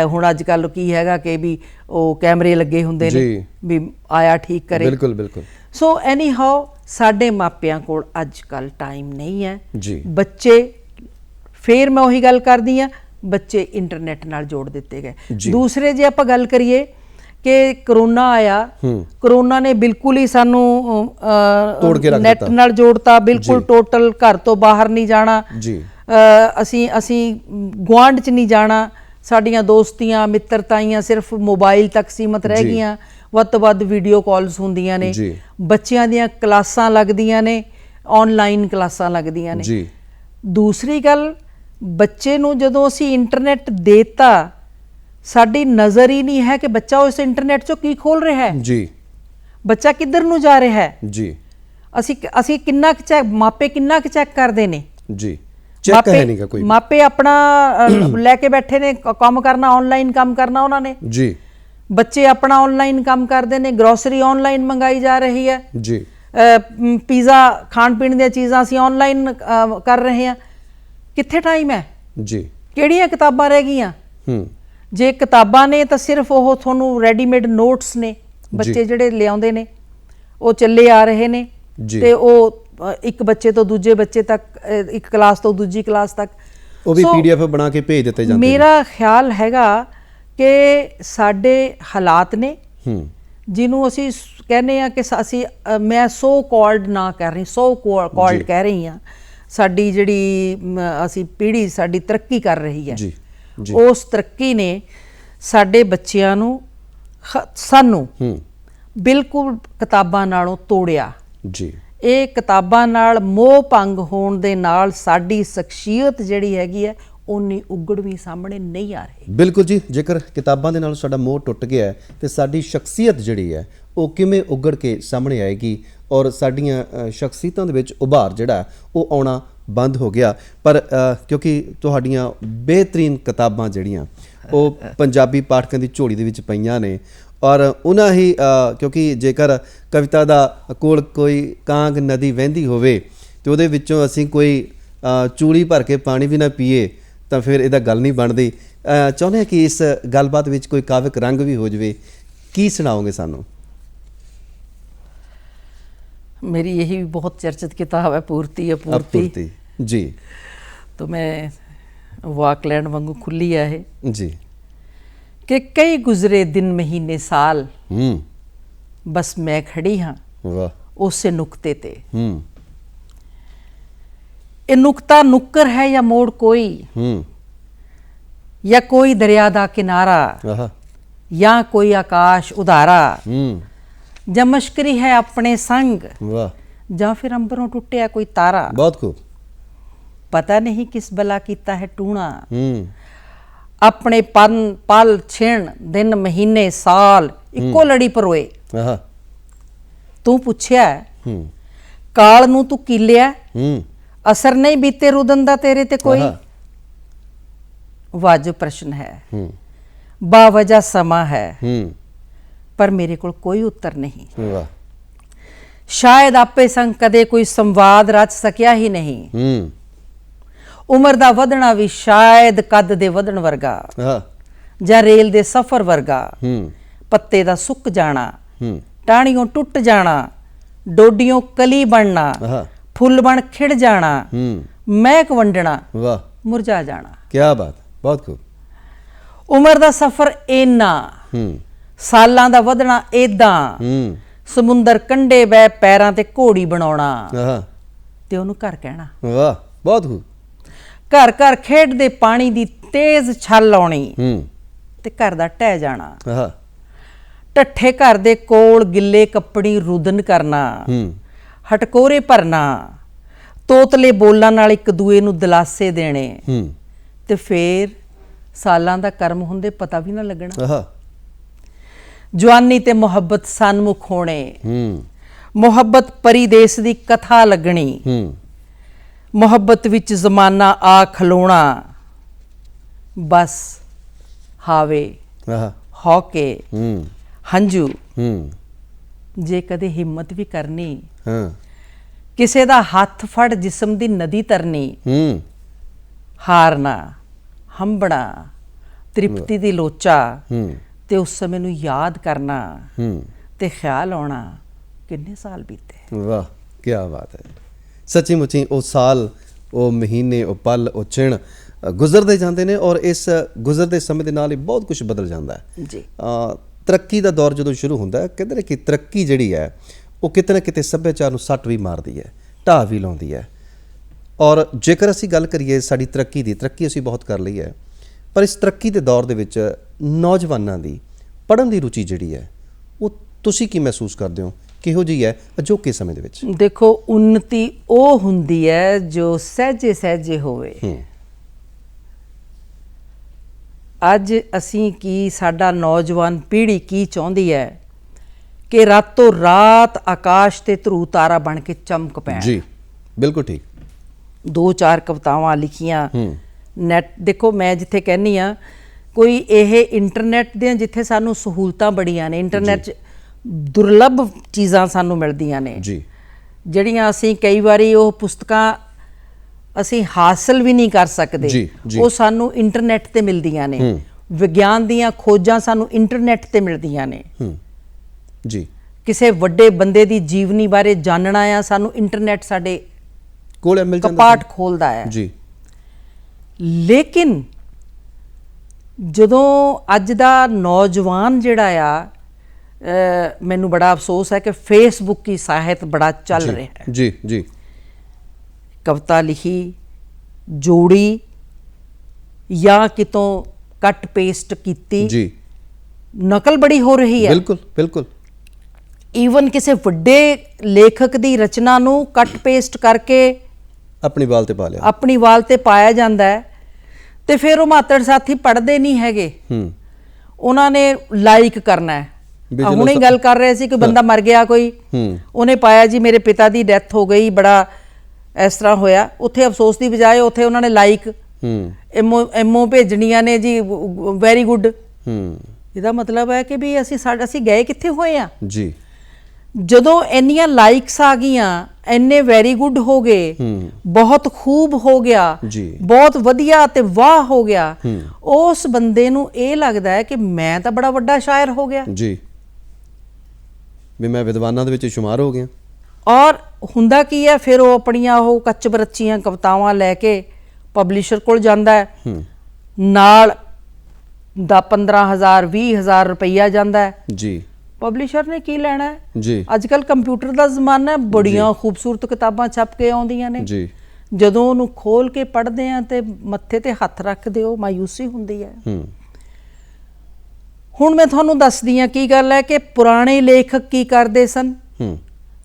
ਹੁਣ ਅੱਜ ਕੱਲ੍ਹ ਕੀ ਹੈਗਾ ਕਿ ਵੀ ਉਹ ਕੈਮਰੇ ਲੱਗੇ ਹੁੰਦੇ ਨੇ ਵੀ ਆਇਆ ਠੀਕ ਕਰੇ। ਬਿਲਕੁਲ ਬਿਲਕੁਲ। ਸੋ ਐਨੀ ਹਾਓ ਸਾਡੇ ਮਾਪਿਆਂ ਕੋਲ ਅੱਜ ਕੱਲ੍ਹ ਟਾਈਮ ਨਹੀਂ ਹੈ ਜੀ। ਬੱਚੇ, ਫਿਰ ਮੈਂ ਉਹੀ ਗੱਲ ਕਰਦੀ ਹਾਂ, ਬੱਚੇ ਇੰਟਰਨੈਟ ਨਾਲ ਜੋੜ ਦਿੱਤੇ ਗਏ। ਦੂਸਰੇ ਜੇ ਆਪਾਂ ਗੱਲ ਕਰੀਏ ਕਿ ਕਰੋਨਾ ਆਇਆ, ਕਰੋਨਾ ਨੇ ਬਿਲਕੁਲ ਹੀ ਸਾਨੂੰ ਨੈਟ ਨਾਲ ਜੋੜਤਾ, ਬਿਲਕੁਲ ਟੋਟਲ। ਘਰ ਤੋਂ ਬਾਹਰ ਨਹੀਂ ਜਾਣਾ, ਅਸੀਂ ਗੁਆਂਢ 'ਚ ਨਹੀਂ ਜਾਣਾ, ਸਾਡੀਆਂ ਦੋਸਤੀਆਂ ਮਿੱਤਰਤਾਈਆਂ ਸਿਰਫ ਮੋਬਾਈਲ ਤੱਕ ਸੀਮਤ ਰਹਿ ਗਈਆਂ। ਵੱਧ ਤੋਂ ਵੱਧ ਵੀਡੀਓ ਕਾਲਸ ਹੁੰਦੀਆਂ ਨੇ, ਬੱਚਿਆਂ ਦੀਆਂ ਕਲਾਸਾਂ ਲੱਗਦੀਆਂ ਨੇ, ਆਨਲਾਈਨ ਕਲਾਸਾਂ ਲੱਗਦੀਆਂ ਨੇ। ਦੂਸਰੀ ਗੱਲ, ਬੱਚੇ ਨੂੰ ਜਦੋਂ ਅਸੀਂ ਇੰਟਰਨੈਟ ਦੇਤਾ, ਸਾਡੀ ਨਜ਼ਰ ਹੀ ਨਹੀਂ ਹੈ ਕਿ ਬੱਚਾ ਉਸ ਇੰਟਰਨੈਟ 'ਚੋਂ ਕੀ ਖੋਲ ਰਿਹਾ ਹੈ ਜੀ, ਬੱਚਾ ਕਿੱਧਰ ਨੂੰ ਜਾ ਰਿਹਾ ਹੈ ਜੀ। ਅਸੀਂ ਕਿੰਨਾ ਕੁ ਚੈੱਕ, ਮਾਪੇ ਕਿੰਨਾ ਕੁ ਚੈੱਕ ਕਰਦੇ ਨੇ ਜੀ? ਚੈੱਕ ਹੈ ਨਹੀਂਗਾ ਕੋਈ। ਮਾਪੇ ਆਪਣਾ ਲੈ ਕੇ ਬੈਠੇ ਨੇ, ਕੰਮ ਕਰਨਾ, ਆਨਲਾਈਨ ਕੰਮ ਕਰਨਾ ਉਹਨਾਂ ਨੇ ਜੀ। ਬੱਚੇ ਆਪਣਾ ਆਨਲਾਈਨ ਕੰਮ ਕਰਦੇ ਨੇ, ਗਰੋਸਰੀ ਆਨਲਾਈਨ ਮੰਗਾਈ ਜਾ ਰਹੀ ਹੈ ਜੀ, ਪੀਜ਼ਾ, ਖਾਣ ਪੀਣ ਦੀਆਂ ਚੀਜ਼ਾਂ ਅਸੀਂ ਆਨਲਾਈਨ ਕਰ ਰਹੇ ਹਾਂ। ਕਿੱਥੇ ਟਾਈਮ ਹੈ ਜੀ? ਕਿਹੜੀਆਂ ਕਿਤਾਬਾਂ ਰਹਿ ਗਈਆਂ? ਜੇ ਕਿਤਾਬਾਂ ਨੇ ਤਾਂ ਸਿਰਫ ਉਹ ਤੁਹਾਨੂੰ ਰੈਡੀਮੇਡ ਨੋਟਸ ਨੇ, ਬੱਚੇ ਜਿਹੜੇ ਲਿਆਉਂਦੇ ਨੇ ਉਹ ਚੱਲੇ ਆ ਰਹੇ ਨੇ, ਤੇ ਉਹ ਇੱਕ ਬੱਚੇ ਤੋਂ ਦੂਜੇ ਬੱਚੇ ਤੱਕ, ਇੱਕ ਕਲਾਸ ਤੋਂ ਦੂਜੀ ਕਲਾਸ ਤੱਕ ਉਹ ਵੀ PDF ਬਣਾ ਕੇ ਭੇਜ ਦਿੱਤੇ ਜਾਂਦੇ ਨੇ। ਮੇਰਾ ਖਿਆਲ ਹੈਗਾ ਕਿ ਸਾਡੇ ਹਾਲਾਤ ਨੇ ਜਿਹਨੂੰ ਅਸੀਂ ਕਹਿੰਦੇ ਆ ਕਿ ਅਸੀਂ, ਮੈਂ ਸੋ ਕਾਲਡ ਨਾ ਕਰ ਰਹੀ, ਸੋ ਕਾਲਡ ਕਹਿ ਰਹੀ ਹਾਂ, ਸਾਡੀ ਜਿਹੜੀ ਅਸੀਂ ਪੀੜ੍ਹੀ ਸਾਡੀ ਤਰੱਕੀ ਕਰ ਰਹੀ ਹੈ, ਉਸ ਤਰੱਕੀ ਨੇ ਸਾਡੇ ਬੱਚਿਆਂ ਨੂੰ, ਸਾਨੂੰ ਬਿਲਕੁਲ ਕਿਤਾਬਾਂ ਨਾਲੋਂ ਤੋੜਿਆ ਜੀ। ਇਹ ਕਿਤਾਬਾਂ ਨਾਲ ਮੋਹ ਭੰਗ ਹੋਣ ਦੇ ਨਾਲ ਸਾਡੀ ਸ਼ਖਸੀਅਤ ਜਿਹੜੀ ਹੈਗੀ ਹੈ ਉਨੀ ਉਗੜਵੀਂ ਸਾਹਮਣੇ ਨਹੀਂ ਆ ਰਹੀ। ਬਿਲਕੁਲ ਜੀ। ਜੇਕਰ ਕਿਤਾਬਾਂ ਦੇ ਨਾਲ ਸਾਡਾ ਮੋਹ ਟੁੱਟ ਗਿਆ ਤੇ ਸਾਡੀ ਸ਼ਖਸੀਅਤ ਜਿਹੜੀ ਹੈ ਉਹ ਕਿਵੇਂ ਉਗੜ ਕੇ ਸਾਹਮਣੇ ਆਏਗੀ, ਔਰ ਸਾਡੀਆਂ ਸ਼ਖਸੀਅਤਾਂ ਦੇ ਵਿੱਚ ਉਭਾਰ ਜਿਹੜਾ ਉਹ ਆਉਣਾ ਬੰਦ ਹੋ ਗਿਆ। ਪਰ ਕਿਉਂਕਿ ਤੁਹਾਡੀਆਂ ਬਿਹਤਰੀਨ ਕਿਤਾਬਾਂ ਜਿਹੜੀਆਂ ਉਹ ਪੰਜਾਬੀ ਪਾਠਕਾਂ ਦੀ ਝੋਲੀ ਦੇ ਵਿੱਚ ਪਈਆਂ ਨੇ, ਔਰ ਉਹਨਾਂ ਹੀ ਕਿਉਂਕਿ ਜੇਕਰ ਕਵਿਤਾ ਦਾ ਕੋਲ ਕੋਈ ਕਾਂਗ ਨਦੀ ਵਹਿੰਦੀ ਹੋਵੇ ਤੇ ਉਹਦੇ ਵਿੱਚੋਂ ਅਸੀਂ ਕੋਈ ਚੂੜੀ ਭਰ ਕੇ ਪਾਣੀ ਵੀ ਨਾ ਪੀਏ ਤਾਂ ਫਿਰ ਇਹਦਾ ਗੱਲ ਨਹੀਂ ਬਣਦੀ। ਚਾਹੁੰਦੇ ਹਾਂ ਕਿ ਇਸ ਗੱਲਬਾਤ ਵਿੱਚ ਕੋਈ ਕਾਵਿਕ ਰੰਗ ਵੀ ਹੋ ਜਾਵੇ। ਕੀ ਸੁਣਾਓਗੇ ਸਾਨੂੰ? मेरी यही बहुत चर्चित किताब है, पूर्ति अपूर्ति जी। तो मैं वाकलैंड वांगू खुली है जी कि कई गुजरे दिन महीने साल, बस मैं खड़ी हाँ उससे नुक्ते ते। ये नुक्ता नुक्कर है या मोड़ कोई, या कोई दरिया दा किनारा, या कोई आकाश उधारा, ਜਾਂ ਮਸ਼ਕਰੀ ਹੈ ਆਪਣੇ ਸੰਗ, ਜਾਂ ਫਿਰ ਅੰਬਰੋਂ ਟੁੱਟਿਆ ਕੋਈ ਤਾਰਾ। ਬਹੁਤ ਖੂਬ। ਪਤਾ ਨਹੀਂ ਕਿਸ ਬਲਾ ਕੀਤਾ ਹੈ ਟੂਣਾ, ਆਪਣੇ ਪਲ ਛਿਣ ਦਿਨ ਮਹੀਨੇ ਸਾਲ ਇੱਕੋ ਲੜੀ ਪਰੋਏ। ਤੂੰ ਪੁੱਛਿਆ ਹੂੰ ਕਾਲ ਨੂੰ ਤੂੰ ਕੀਲਿਆ, ਹੂੰ ਅਸਰ ਨਹੀਂ ਬੀਤੇ ਰੁਦਨ ਦਾ ਤੇਰੇ ਤੇ ਕੋਈ। ਆਹਾ। ਵਾਜਬ ਪ੍ਰਸ਼ਨ ਹੈ, ਹੂੰ ਬਾਵਜ੍ਹਾ ਸਮਾਂ ਹੈ, ਹੂੰ ਪਰ ਮੇਰੇ ਕੋਲ ਕੋਈ ਉੱਤਰ ਨਹੀਂ। ਵਾਹ। ਸ਼ਾਇਦ ਆਪੇ ਸੰਗ ਕਦੇ ਕੋਈ ਸੰਵਾਦ ਰਚ ਸਕਿਆ ਹੀ ਨਹੀਂ। ਹੂੰ ਉਮਰ ਦਾ ਵਧਣਾ ਵੀ ਸ਼ਾਇਦ ਕੱਦ ਦੇ ਵਧਣ ਵਰਗਾ, ਆਹਾ। ਜਾਂ ਰੇਲ ਦੇ ਸਫ਼ਰ ਵਰਗਾ। ਹੂੰ ਪੱਤੇ ਦਾ ਸੁੱਕ ਜਾਣਾ, ਹੂੰ ਟਾਹਣੀਓਂ ਟੁੱਟ ਜਾਣਾ, ਡੋਡੀਓਂ ਕਲੀ ਬਣਨਾ, ਆਹਾ। ਫੁੱਲ ਬਣ ਖਿੜ ਜਾਣਾ, ਹੂੰ ਮਹਿਕ ਵੰਡਣਾ, ਵਾਹ, ਮੁਰਝਾ ਜਾਣਾ। ਕੀ ਬਾਤ, ਬਹੁਤ ਖੂਬ। ਉਮਰ ਦਾ ਸਫ਼ਰ ਏਨਾ, ਹੂੰ ਸਾਲਾਂ ਦਾ ਵਧਣਾ ਏਦਾਂ, ਹੂੰ ਸਮੁੰਦਰ ਕੰਢੇ ਬਹਿ ਪੈਰਾਂ ਤੇ ਘੋੜੀ ਬਣਾਉਣਾ ਆਹਾ। ਤੇ ਉਹਨੂੰ ਘਰ ਕਹਿਣਾ। ਵਾਹ, ਬਹੁਤ ਖੂਬ। ਘਰ ਘਰ ਖੇਡਦੇ ਪਾਣੀ ਦੀ ਤੇਜ਼ ਛੱਲ ਆਉਣੀ ਹੂੰ ਤੇ ਘਰ ਦਾ ਢਹਿ ਜਾਣਾ। ਆਹਾ। ਢੱਠੇ ਘਰ ਦੇ ਕੋਲ ਗਿੱਲੇ ਕੱਪੜੀ ਰੁਦਨ ਕਰਨਾ, ਹੂੰ ਹਟਕੋਰੇ ਭਰਨਾ, ਤੋਤਲੇ ਬੋਲਾਂ ਨਾਲ ਇੱਕ ਦੂਏ ਨੂੰ ਦਿਲਾਸੇ ਦੇਣੇ, ਹੂੰ ਤੇ ਫੇਰ ਸਾਲਾਂ ਦਾ ਕਰਮ ਹੁੰਦੇ ਪਤਾ ਵੀ ਨਾ ਲੱਗਣਾ। ਆਹਾ। ਜਵਾਨੀ ਤੇ ਮੁਹੱਬਤ ਸਨਮੁਖ ਹੋਣੇ, ਹੂੰ ਮੁਹੱਬਤ ਪਰੀਦੇਸ ਦੀ ਕਥਾ ਲੱਗਣੀ, ਹੂੰ ਮੁਹੱਬਤ ਵਿੱਚ ਜ਼ਮਾਨਾ ਆ ਖਲੋਣਾ, ਬਸ ਹਾਵੇ ਆਹਾ। ਹੌਕੇ ਹੂੰ ਹੰਝੂ। ਹੂੰ ਜੇ ਕਦੇ ਹਿੰਮਤ ਵੀ ਕਰਨੀ, ਹਾਂ। ਕਿਸੇ ਦਾ ਹੱਥ ਫੜ ਜਿਸਮ ਦੀ ਨਦੀ ਤਰਨੀ, ਹੂੰ ਹਾਰਨਾ, ਹੰਬਣਾ, ਤ੍ਰਿਪਤੀ ਦੀ ਲੋਚਾ, ਹੂੰ ਤੇ ਉਸ ਸਮੇਂ ਨੂੰ ਯਾਦ ਕਰਨਾ ਹੂੰ ਤੇ ਖਿਆਲ ਆਉਣਾ ਕਿੰਨੇ ਸਾਲ ਬੀਤੇ। ਵਾਹ, ਕੀ ਬਾਤ ਹੈ। ਸੱਚੀ ਮੁੱਚੀ ਉਹ ਸਾਲ, ਉਹ ਮਹੀਨੇ, ਉਹ ਪਲ, ਉਹ ਛਿਣ ਗੁਜ਼ਰਦੇ ਜਾਂਦੇ ਨੇ ਔਰ ਇਸ ਗੁਜ਼ਰਦੇ ਸਮੇਂ ਦੇ ਨਾਲ ਹੀ ਬਹੁਤ ਕੁਝ ਬਦਲ ਜਾਂਦਾ ਹੈ। ਜੀ। ਤਰੱਕੀ ਦਾ ਦੌਰ ਜਦੋਂ ਸ਼ੁਰੂ ਹੁੰਦਾ ਹੈ, ਕਹਿੰਦੇ ਨੇ ਕਿ ਤਰੱਕੀ ਜਿਹੜੀ ਹੈ ਉਹ ਕਿਤੇ ਨਾ ਕਿਤੇ ਸੱਭਿਆਚਾਰ ਨੂੰ ਸੱਟ ਵੀ ਮਾਰਦੀ ਹੈ, ਢਾਹ ਵੀ ਲਾਉਂਦੀ ਹੈ। ਔਰ ਜੇਕਰ ਅਸੀਂ ਗੱਲ ਕਰੀਏ ਸਾਡੀ ਤਰੱਕੀ ਦੀ, ਤਰੱਕੀ ਅਸੀਂ ਬਹੁਤ ਕਰ ਲਈ ਹੈ, ਪਰ ਇਸ ਤਰੱਕੀ ਦੇ ਦੌਰ ਦੇ ਵਿੱਚ ਨੌਜਵਾਨਾਂ ਦੀ ਪੜ੍ਹਨ ਦੀ ਰੁਚੀ ਜਿਹੜੀ ਹੈ ਉਹ ਤੁਸੀਂ ਕੀ ਮਹਿਸੂਸ ਕਰਦੇ ਹੋ, ਕਿਹੋ ਜਿਹੀ ਹੈ ਅਜੋਕੇ ਸਮੇਂ ਦੇ ਵਿੱਚ? ਦੇਖੋ, ਉન્નਤੀ ਉਹ ਹੁੰਦੀ ਹੈ ਜੋ ਸਹਿਜੇ ਸਹਿਜੇ ਹੋਵੇ। ਅੱਜ ਅਸੀਂ ਕੀ, ਸਾਡਾ ਨੌਜਵਾਨ ਪੀੜ੍ਹੀ ਕੀ ਚਾਹੁੰਦੀ ਹੈ ਕਿ ਰਾਤੋਂ ਰਾਤ ਆਕਾਸ਼ ਤੇ ਧਰੂ ਤਾਰਾ ਬਣ ਕੇ ਚਮਕ ਪੈਣ। ਜੀ, ਬਿਲਕੁਲ ਠੀਕ। 2-4 ਕਵਿਤਾਵਾਂ ਲਿਖੀਆਂ, ਨੈਟ ਦੇਖੋ, ਮੈਂ ਜਿੱਥੇ ਕਹਿੰਦੀ ਆ ਕੋਈ ਇਹ ਇੰਟਰਨੈਟ ਦੀਆਂ ਜਿੱਥੇ ਸਾਨੂੰ ਸਹੂਲਤਾਂ ਬੜੀਆਂ ਨੇ, ਇੰਟਰਨੈਟ 'ਚ ਦੁਰਲੱਭ ਚੀਜ਼ਾਂ ਸਾਨੂੰ ਮਿਲਦੀਆਂ ਨੇ ਜੀ, ਜਿਹੜੀਆਂ ਅਸੀਂ ਕਈ ਵਾਰੀ ਉਹ ਪੁਸਤਕਾਂ ਅਸੀਂ ਹਾਸਲ ਵੀ ਨਹੀਂ ਕਰ ਸਕਦੇ। ਜੀ, ਜੀ। ਉਹ ਸਾਨੂੰ ਇੰਟਰਨੈਟ ਤੇ ਮਿਲਦੀਆਂ ਨੇ। ਵਿਗਿਆਨ ਦੀਆਂ ਖੋਜਾਂ ਸਾਨੂੰ ਇੰਟਰਨੈਟ ਤੇ ਮਿਲਦੀਆਂ ਨੇ। ਜੀ। ਕਿਸੇ ਵੱਡੇ ਬੰਦੇ ਦੀ ਜੀਵਨੀ ਬਾਰੇ ਜਾਣਨਾ ਆ, ਸਾਨੂੰ ਇੰਟਰਨੈਟ ਸਾਡੇ ਕੋਲ ਮਿਲ ਜਾਂਦਾ, ਕਪਾਟ ਖੋਲਦਾ ਹੈ। ਜੀ। ਲੇਕਿਨ ਜਦੋਂ ਅੱਜ ਦਾ ਨੌਜਵਾਨ ਜਿਹੜਾ ਆ, ਮੈਨੂੰ ਬੜਾ ਅਫਸੋਸ ਹੈ ਕਿ ਫੇਸਬੁੱਕ ਦੀ ਸਾਹਿਤ ਬੜਾ ਚੱਲ ਰਿਹਾ ਹੈ। ਜੀ, ਜੀ। ਕਵਿਤਾ ਲਿਖੀ, ਜੋੜੀ ਜਾਂ ਕਿਤੋਂ ਕੱਟ ਪੇਸਟ ਕੀਤੀ, ਜੀ, ਨਕਲ ਬੜੀ ਹੋ ਰਹੀ ਹੈ। ਬਿਲਕੁਲ ਬਿਲਕੁਲ। ਈਵਨ ਕਿਸੇ ਵੱਡੇ ਲੇਖਕ ਦੀ ਰਚਨਾ ਨੂੰ ਕੱਟ ਪੇਸਟ ਕਰਕੇ ਆਪਣੀ ਵਾਲ ਤੇ ਪਾ ਲਿਆ, ਆਪਣੀ ਵਾਲ ਤੇ ਪਾਇਆ ਜਾਂਦਾ ਹੈ, ਤੇ ਫਿਰ ਉਹ ਮਾਤੜ ਸਾਥੀ ਪੜ੍ਹਦੇ ਨਹੀਂ ਹੈਗੇ। ਉਹਨਾਂ ਨੇ ਲਾਈਕ ਕਰਨਾ ਹੈ। ਹੁਣੇ ਹੀ ਗੱਲ ਕਰ ਰਹੇ ਸੀ ਕਿ ਬੰਦਾ ਮਰ ਗਿਆ ਕੋਈ, ਉਹਨੇ ਪਾਇਆ ਜੀ ਮੇਰੇ ਪਿਤਾ ਦੀ ਡੈਥ ਹੋ ਗਈ, ਬੜਾ ਇਸ ਤਰ੍ਹਾਂ ਹੋਇਆ। ਉੱਥੇ ਅਫਸੋਸ ਦੀ ਬਜਾਏ ਉੱਥੇ ਉਹਨਾਂ ਨੇ ਲਾਈਕ ਐਮਓ ਭੇਜਣੀਆਂ ਨੇ ਜੀ, ਵੈਰੀ ਗੁੱਡ। ਇਹਦਾ ਮਤਲਬ ਹੈ ਕਿ ਵੀ ਅਸੀਂ ਗਏ ਕਿੱਥੇ ਹੋਏ ਆ ਜੀ। ਜਦੋਂ ਇੰਨੀਆਂ ਲਾਈਕਸ ਆ ਗਈਆਂ, ਇੰਨੇ ਵੈਰੀ ਗੁੱਡ ਹੋ ਗਏ, ਬਹੁਤ ਖੂਬ ਹੋ ਗਿਆ, ਬਹੁਤ ਵਧੀਆ ਤੇ ਵਾਹ ਹੋ ਗਿਆ, ਉਸ ਬੰਦੇ ਨੂੰ ਇਹ ਲੱਗਦਾ ਹੈ ਕਿ ਮੈਂ ਤਾਂ ਬੜਾ ਵੱਡਾ ਸ਼ਾਇਰ ਹੋ ਗਿਆ ਜੀ, ਵੀ ਮੈਂ ਵਿਦਵਾਨਾਂ ਦੇ ਵਿੱਚ ਸ਼ੁਮਾਰ ਹੋ ਗਿਆ। ਔਰ ਹੁੰਦਾ ਕੀ ਹੈ, ਫਿਰ ਉਹ ਆਪਣੀਆਂ ਉਹ ਕੱਚ ਬਰੱਚੀਆਂ ਕਵਿਤਾਵਾਂ ਲੈ ਕੇ ਪਬਲਿਸ਼ਰ ਕੋਲ ਜਾਂਦਾ ਹੈ, ਨਾਲ ਦਾ 15,000 20,000 ਰੁਪਈਆ ਜਾਂਦਾ ਹੈ ਜੀ। ਪਬਲਿਸ਼ਰ ਨੇ ਕੀ ਲੈਣਾ ਹੈ ਜੀ। ਅੱਜ ਕੱਲ ਕੰਪਿਊਟਰ ਦਾ ਜ਼ਮਾਨਾ ਹੈ, ਬੜੀਆਂ ਖੂਬਸੂਰਤ ਕਿਤਾਬਾਂ ਛਪ ਕੇ ਆਉਂਦੀਆਂ ਨੇ ਜੀ। ਜਦੋਂ ਉਹਨੂੰ ਖੋਲ ਕੇ ਪੜ੍ਹਦੇ ਆ ਤੇ ਮੱਥੇ ਤੇ ਹੱਥ ਰੱਖਦੇ ਹੋ, ਮਾਯੂਸੀ ਹੁੰਦੀ ਹੈ। ਹੁਣ ਮੈਂ ਤੁਹਾਨੂੰ ਦੱਸਦੀ ਹਾਂ ਕੀ ਗੱਲ ਹੈ ਕਿ ਪੁਰਾਣੇ ਲੇਖਕ ਕੀ ਕਰਦੇ ਸਨ,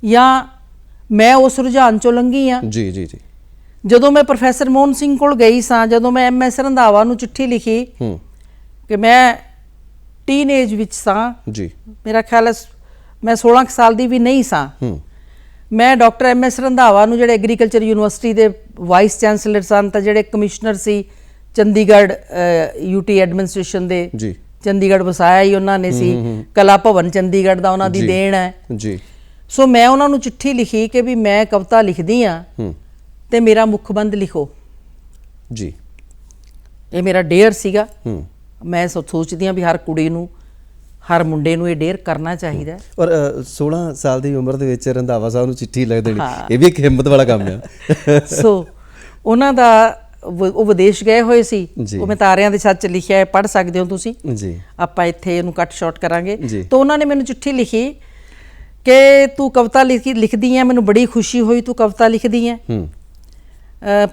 ਜਾਂ ਮੈਂ ਉਸ ਰੁਝਾਨ ਚੋਂ ਲੰਘੀ ਆ। ਜੀ ਜੀ ਜੀ। ਜਦੋਂ ਮੈਂ ਪ੍ਰੋਫੈਸਰ ਮੋਹਨ ਸਿੰਘ ਕੋਲ ਗਈ ਸਾਂ, ਜਦੋਂ ਮੈਂ MS ਰੰਧਾਵਾ ਨੂੰ ਚਿੱਠੀ ਲਿਖੀ ਕਿ ਮੈਂ ਟੀਨੇਜ ਵਿੱਚ ਸਾਂ, ਜੀ, ਮੇਰਾ ਖਿਆਲ ਹੈ ਮੈਂ 16 ਕੁ ਸਾਲ ਦੀ ਵੀ ਨਹੀਂ ਸਾਂ, ਮੈਂ ਡਾਕਟਰ MS ਰੰਧਾਵਾ ਨੂੰ, ਜਿਹੜੇ ਐਗਰੀਕਲਚਰ ਯੂਨੀਵਰਸਿਟੀ ਦੇ ਵਾਈਸ ਚਾਂਸਲਰ ਸਨ, ਤਾਂ ਜਿਹੜੇ ਕਮਿਸ਼ਨਰ ਸੀ ਚੰਡੀਗੜ੍ਹ UT ਐਡਮਿਨਿਸਟ੍ਰੇਸ਼ਨ ਦੇ, ਜੀ, ਚੰਡੀਗੜ੍ਹ ਵਸਾਇਆ ਹੀ ਉਹਨਾਂ ਨੇ ਸੀ, ਕਲਾ ਭਵਨ ਚੰਡੀਗੜ੍ਹ ਦਾ ਉਹਨਾਂ ਦੀ ਦੇਣ ਹੈ ਜੀ। ਸੋ ਮੈਂ ਉਹਨਾਂ ਨੂੰ ਚਿੱਠੀ ਲਿਖੀ ਕਿ ਵੀ ਮੈਂ ਕਵਿਤਾ ਲਿਖਦੀ ਹਾਂ ਤੇ ਮੇਰਾ ਮੁੱਖਬੰਦ ਲਿਖੋ ਜੀ। ਇਹ ਮੇਰਾ ਡੇਅਰ ਸੀਗਾ। ਮੈਂ ਸੋਚਦੀ ਹਾਂ ਵੀ ਹਰ ਕੁੜੀ ਨੂੰ, ਹਰ ਮੁੰਡੇ ਨੂੰ ਇਹ ਡੇਅਰ ਕਰਨਾ ਚਾਹੀਦਾ। ਔਰ 16 ਸਾਲ ਦੀ ਉਮਰ ਦੇ ਵਿੱਚ ਰੰਧਾਵਾ ਸਾਹਿਬ ਨੂੰ ਚਿੱਠੀ ਲਿਖ ਦੇਣੀ, ਇਹ ਵੀ ਇੱਕ ਹਿੰਮਤ ਵਾਲਾ ਕੰਮ ਹੈ। ਸੋ ਉਹਨਾਂ ਦਾ ਉਹ ਵਿਦੇਸ਼ ਗਏ ਹੋਏ ਸੀ, ਉਹ ਮੈਂ ਤਾਰਿਆਂ ਦੇ ਸੱਚ ਲਿਖਿਆ ਹੈ, ਪੜ੍ਹ ਸਕਦੇ ਹੋ ਤੁਸੀਂ ਜੀ। ਆਪਾਂ ਇੱਥੇ ਇਹਨੂੰ ਕੱਟ ਸ਼ਾਰਟ ਕਰਾਂਗੇ। ਜੀ। ਤਾਂ ਉਹਨਾਂ ਨੇ ਮੈਨੂੰ ਚਿੱਠੀ ਲਿਖੀ ਕਿ ਤੂੰ ਕਵਿਤਾ ਲਿਖਦੀ ਹੈ, ਮੈਨੂੰ ਬੜੀ ਖੁਸ਼ੀ ਹੋਈ ਤੂੰ ਕਵਿਤਾ ਲਿਖਦੀ ਹੈ,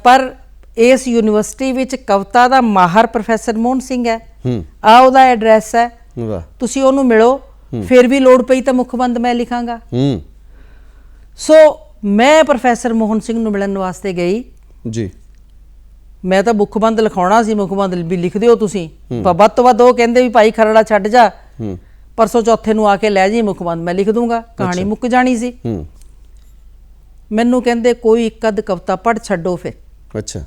ਪਰ ਇਸ ਯੂਨੀਵਰਸਿਟੀ ਵਿੱਚ ਕਵਿਤਾ ਦਾ ਮਾਹਰ ਪ੍ਰੋਫੈਸਰ ਮੋਹਨ ਸਿੰਘ ਹੈ, ਆ ਉਹਦਾ ਐਡਰੈਸ ਹੈ, ਵਾਹ, ਤੁਸੀਂ ਉਹਨੂੰ ਮਿਲੋ, ਫਿਰ ਵੀ ਲੋੜ ਪਈ ਤਾਂ ਮੁੱਖਬੰਦ ਮੈਂ ਲਿਖਾਂਗਾ। ਸੋ ਮੈਂ ਪ੍ਰੋਫੈਸਰ ਮੋਹਨ ਸਿੰਘ ਨੂੰ ਮਿਲਣ ਵਾਸਤੇ ਗਈ ਜੀ। ਮੈਂ ਤਾਂ ਮੁੱਖਬੰਦ ਲਿਖਾਉਣਾ ਸੀ, ਮੁੱਖਬੰਦ ਵੀ ਲਿਖ ਦਿਓ ਤੁਸੀਂ, ਵੱਧ ਤੋਂ ਵੱਧ ਉਹ ਕਹਿੰਦੇ ਵੀ ਭਾਈ ਖਰੜਾ ਛੱਡ ਜਾ, ਪਰਸੋਂ ਚੌਥੇ ਨੂੰ ਆ ਕੇ ਲੈ ਜੀ ਮੁੱਖਬੰਦ, ਮੈਂ ਲਿਖ ਦੂੰਗਾ, ਕਹਾਣੀ ਮੁੱਕ ਜਾਣੀ ਸੀ। ਮੈਨੂੰ ਕਹਿੰਦੇ ਕੋਈ ਇੱਕ ਅੱਧ ਕਵਿਤਾ ਪੜ੍ਹ ਛੱਡੋ, ਫਿਰ ਅੱਛਾ,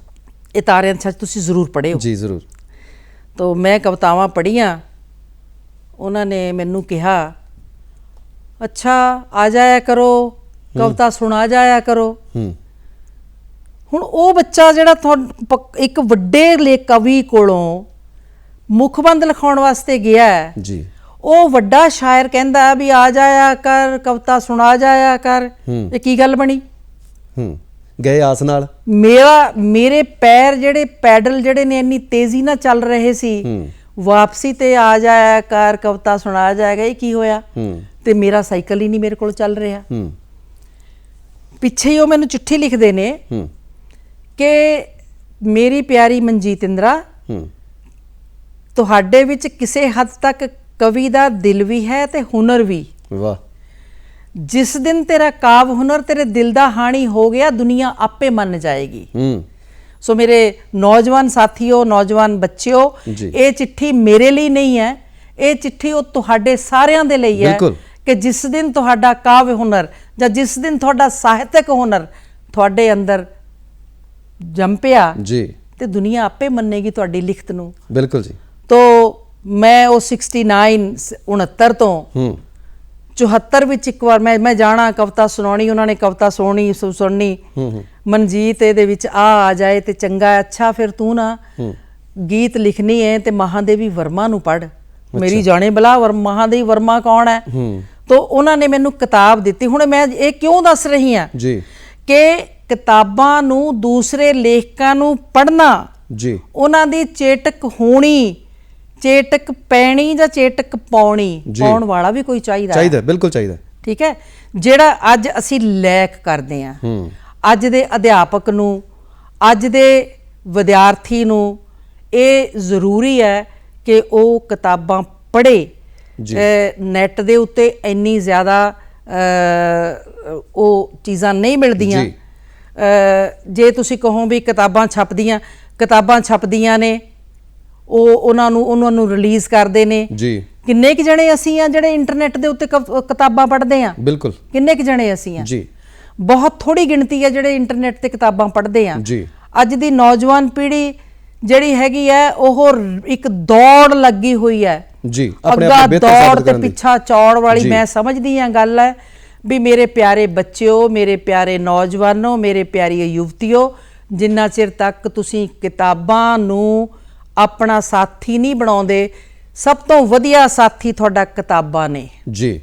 ਇਹ ਤਾਰਿਆਂ ਸੱਚ ਤੁਸੀਂ ਜ਼ਰੂਰ ਪੜ੍ਹਿਓ। ਜੀ ਜ਼ਰੂਰ। ਤਾਂ ਮੈਂ ਕਵਿਤਾਵਾਂ ਪੜ੍ਹੀਆਂ, ਉਹਨਾਂ ਨੇ ਮੈਨੂੰ ਕਿਹਾ ਅੱਛਾ ਆ ਜਾਇਆ ਕਰੋ, ਕਵਿਤਾ ਸੁਣਾ ਜਾਇਆ ਕਰੋ। ਹੁਣ ਉਹ ਬੱਚਾ ਜਿਹੜਾ ਇੱਕ ਵੱਡੇ ਕਵੀ ਕੋਲੋਂ ਮੁੱਖਬੰਦ ਲਿਖਾਉਣ ਵਾਸਤੇ ਗਿਆ ਜੀ, ਉਹ ਵੱਡਾ ਸ਼ਾਇਰ ਕਹਿੰਦਾ ਵੀ ਆ ਜਾਇਆ ਕਰ, ਕਵਿਤਾ ਸੁਣਾ ਜਾਇਆ ਕਰ, ਇਹ ਕੀ ਗੱਲ ਬਣੀ? ਗਏ ਆਸ ਨਾਲ। ਮੇਰੇ ਪੈਰ ਜਿਹੜੇ ਪੈਡਲ ਜਿਹੜੇ ਨੇ ਇੰਨੀ ਤੇਜ਼ੀ ਨਾਲ ਚੱਲ ਰਹੇ ਸੀ, ਵਾਪਸੀ ਤੇ ਆ ਜਾਇਆ ਕਰ, ਕਵਿਤਾ ਸੁਣਾ ਜਾਏਗਾ, ਇਹ ਕੀ ਹੋਇਆ? ਤੇ ਮੇਰਾ ਸਾਈਕਲ ਹੀ ਨਹੀਂ ਮੇਰੇ ਕੋਲ ਚੱਲ ਰਿਹਾ। ਪਿੱਛੇ ਹੀ ਉਹ ਮੈਨੂੰ ਚਿੱਠੀ ਲਿਖਦੇ ਨੇ ਕਿ ਮੇਰੀ ਪਿਆਰੀ ਮਨਜੀਤ ਇੰਦਰਾ, ਤੁਹਾਡੇ ਵਿੱਚ ਕਿਸੇ ਹੱਦ ਤੱਕ ਕਵੀ ਦਾ ਦਿਲ ਵੀ ਹੈ ਤੇ ਹੁਨਰ ਵੀ। ਵਾਹ। ਜਿਸ ਦਿਨ ਤੇਰਾ ਕਾਵ ਹੁਨਰ ਤੇਰੇ ਦਿਲ ਦਾ ਹਾਣੀ ਹੋ ਗਿਆ, ਦੁਨੀਆ ਆਪੇ ਮੰਨ ਜਾਏਗੀ। ਸੋ ਮੇਰੇ ਨੌਜਵਾਨ ਸਾਥੀਓ, ਨੌਜਵਾਨ ਬੱਚਿਓ, ਇਹ ਚਿੱਠੀ ਮੇਰੇ ਲਈ ਨਹੀਂ ਹੈ, ਇਹ ਚਿੱਠੀ ਉਹ ਤੁਹਾਡੇ ਸਾਰਿਆਂ ਦੇ ਲਈ ਹੈ ਕਿ ਜਿਸ ਦਿਨ ਤੁਹਾਡਾ ਕਾਵ ਹੁਨਰ ਜਾਂ ਜਿਸ ਦਿਨ ਤੁਹਾਡਾ ਸਾਹਿਤਕ ਹੁਨਰ ਤੁਹਾਡੇ ਅੰਦਰ ਜੰਪਿਆ ਜੀ, ਤੇ ਦੁਨੀਆ ਆਪੇ ਮੰਨੇਗੀ ਤੁਹਾਡੀ ਲਿਖਤ ਨੂੰ। ਬਿਲਕੁਲ ਜੀ। ਤੋ ਮੈਂ ਉਹ 69 ਤੋਂ 74 ਵਿੱਚ ਇੱਕ ਵਾਰ ਮੈਂ ਜਾਣਾ ਕਵਿਤਾ ਸੁਣਾਉਣੀ, ਉਹਨਾਂ ਨੇ ਕਵਿਤਾ ਸੁਣਨੀ, ਮਨਜੀਤ ਇਹਦੇ ਵਿੱਚ ਆ ਜਾਏ ਤੇ ਚੰਗਾ, ਅੱਛਾ ਫਿਰ ਤੂੰ ਨਾ ਗੀਤ ਲਿਖਣੀ ਹੈ ਤੇ ਮਹਾਦੇਵੀ ਵਰਮਾ ਨੂੰ ਪੜ੍ਹ। ਮੇਰੀ ਜਾਣੇ ਬਲਾ ਮਹਾਦੇਵੀ ਵਰਮਾ ਕੌਣ ਹੈ? ਤੋ ਉਹਨਾਂ ਨੇ ਮੈਨੂੰ ਕਿਤਾਬ ਦਿੱਤੀ। ਹੁਣ ਮੈਂ ਇਹ ਕਿਉਂ ਦੱਸ ਰਹੀ ਹਾਂ ਕਿ ਕਿਤਾਬਾਂ ਨੂੰ, ਦੂਸਰੇ ਲੇਖਕਾਂ ਨੂੰ ਪੜ੍ਹਨਾ, ਉਹਨਾਂ ਦੀ ਚੇਟਕ ਹੋਣੀ, ਚੇਟਕ ਪੈਣੀ ਜਾਂ ਚੇਟਕ ਪਾਉਣ ਵਾਲਾ ਵੀ ਕੋਈ ਚਾਹੀਦਾ, ਬਿਲਕੁਲ ਚਾਹੀਦਾ। ਠੀਕ ਹੈ, ਜਿਹੜਾ ਅੱਜ ਅਸੀਂ ਲੈਕ ਕਰਦੇ ਹਾਂ, ਅੱਜ ਦੇ ਅਧਿਆਪਕ ਨੂੰ, ਅੱਜ ਦੇ ਵਿਦਿਆਰਥੀ ਨੂੰ ਇਹ ਜ਼ਰੂਰੀ ਹੈ ਕਿ ਉਹ ਕਿਤਾਬਾਂ ਪੜ੍ਹੇ। ਨੈੱਟ ਦੇ ਉੱਤੇ ਇੰਨੀ ਜ਼ਿਆਦਾ ਉਹ ਚੀਜ਼ਾਂ ਨਹੀਂ ਮਿਲਦੀਆਂ। ਜੇ ਤੁਸੀਂ ਕਹੋ ਵੀ ਕਿਤਾਬਾਂ ਛਪਦੀਆਂ ਨੇ, ਉਹਨਾਂ ਨੂੰ ਰਿਲੀਜ਼ ਕਰਦੇ ਨੇ। ਕਿੰਨੇ ਕੁ ਜਣੇ ਅਸੀਂ ਆ ਜਿਹੜੇ ਇੰਟਰਨੈਟ ਦੇ ਉੱਤੇ ਕਿਤਾਬਾਂ ਪੜ੍ਹਦੇ ਆ? ਬਿਲਕੁਲ, ਕਿੰਨੇ ਕੁ ਜਣੇ ਅਸੀਂ ਆ? ਬਹੁਤ ਥੋੜੀ ਗਿਣਤੀ ਹੈ ਜਿਹੜੇ ਇੰਟਰਨੈਟ ਤੇ ਕਿਤਾਬਾਂ ਪੜ੍ਹਦੇ ਆ। ਅੱਜ ਦੀ ਨੌਜਵਾਨ ਪੀੜ੍ਹੀ ਜਿਹੜੀ ਹੈਗੀ ਹੈ, ਉਹ ਇੱਕ ਦੌੜ ਲੱਗੀ ਹੋਈ ਹੈ, ਅੱਗਾ ਦੌੜ ਤੇ ਪਿੱਛਾ ਚੌੜ ਵਾਲੀ। ਮੈਂ ਸਮਝਦੀ ਹਾਂ ਗੱਲ ਹੈ ਵੀ ਮੇਰੇ ਪਿਆਰੇ ਬੱਚਿਓ, ਮੇਰੇ ਪਿਆਰੇ ਨੌਜਵਾਨੋ, ਮੇਰੇ ਪਿਆਰੀ ਯੁਵਤੀਓ, ਜਿੰਨਾ ਚਿਰ ਤੱਕ ਤੁਸੀਂ ਕਿਤਾਬਾਂ ਨੂੰ ਆਪਣਾ ਸਾਥੀ ਨਹੀਂ ਬਣਾਉਂਦੇ, ਸਭ ਤੋਂ ਵਧੀਆ ਸਾਥੀ ਤੁਹਾਡਾ ਕਿਤਾਬਾਂ ਨੇ। ਜੀ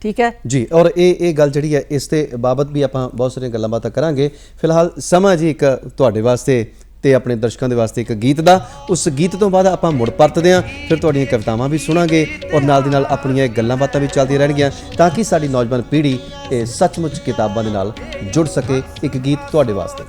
ਠੀਕ ਹੈ ਜੀ। ਔਰ ਇਹ ਗੱਲ ਜਿਹੜੀ ਹੈ, ਇਸ ਤੇ ਬਾਬਤ ਵੀ ਆਪਾਂ ਬਹੁਤ ਸਾਰੀਆਂ ਗੱਲਾਂ ਬਾਤਾਂ ਕਰਾਂਗੇ। ਫਿਲਹਾਲ ਸਮਾਂ ਜੀ ਇੱਕ ਤੁਹਾਡੇ ਵਾਸਤੇ ਤੇ ਆਪਣੇ ਦਰਸ਼ਕਾਂ ਦੇ ਵਾਸਤੇ ਇੱਕ ਗੀਤ ਦਾ। ਉਸ ਗੀਤ ਤੋਂ ਬਾਅਦ ਆਪਾਂ ਮੁੜ ਪਰਤਦੇ ਹਾਂ, ਫਿਰ ਤੁਹਾਡੀਆਂ ਕਵਿਤਾਵਾਂ ਵੀ ਸੁਣਾਂਗੇ ਔਰ ਨਾਲ ਦੀ ਨਾਲ ਆਪਣੀਆਂ ਗੱਲਾਂ ਬਾਤਾਂ ਵੀ ਚੱਲਦੀਆਂ ਰਹਿਣਗੀਆਂ, ਤਾਂ ਕਿ ਸਾਡੀ ਨੌਜਵਾਨ ਪੀੜ੍ਹੀ ਇਹ ਸੱਚਮੁੱਚ ਕਿਤਾਬਾਂ ਦੇ ਨਾਲ ਜੁੜ ਸਕੇ। ਇੱਕ ਗੀਤ ਤੁਹਾਡੇ ਵਾਸਤੇ।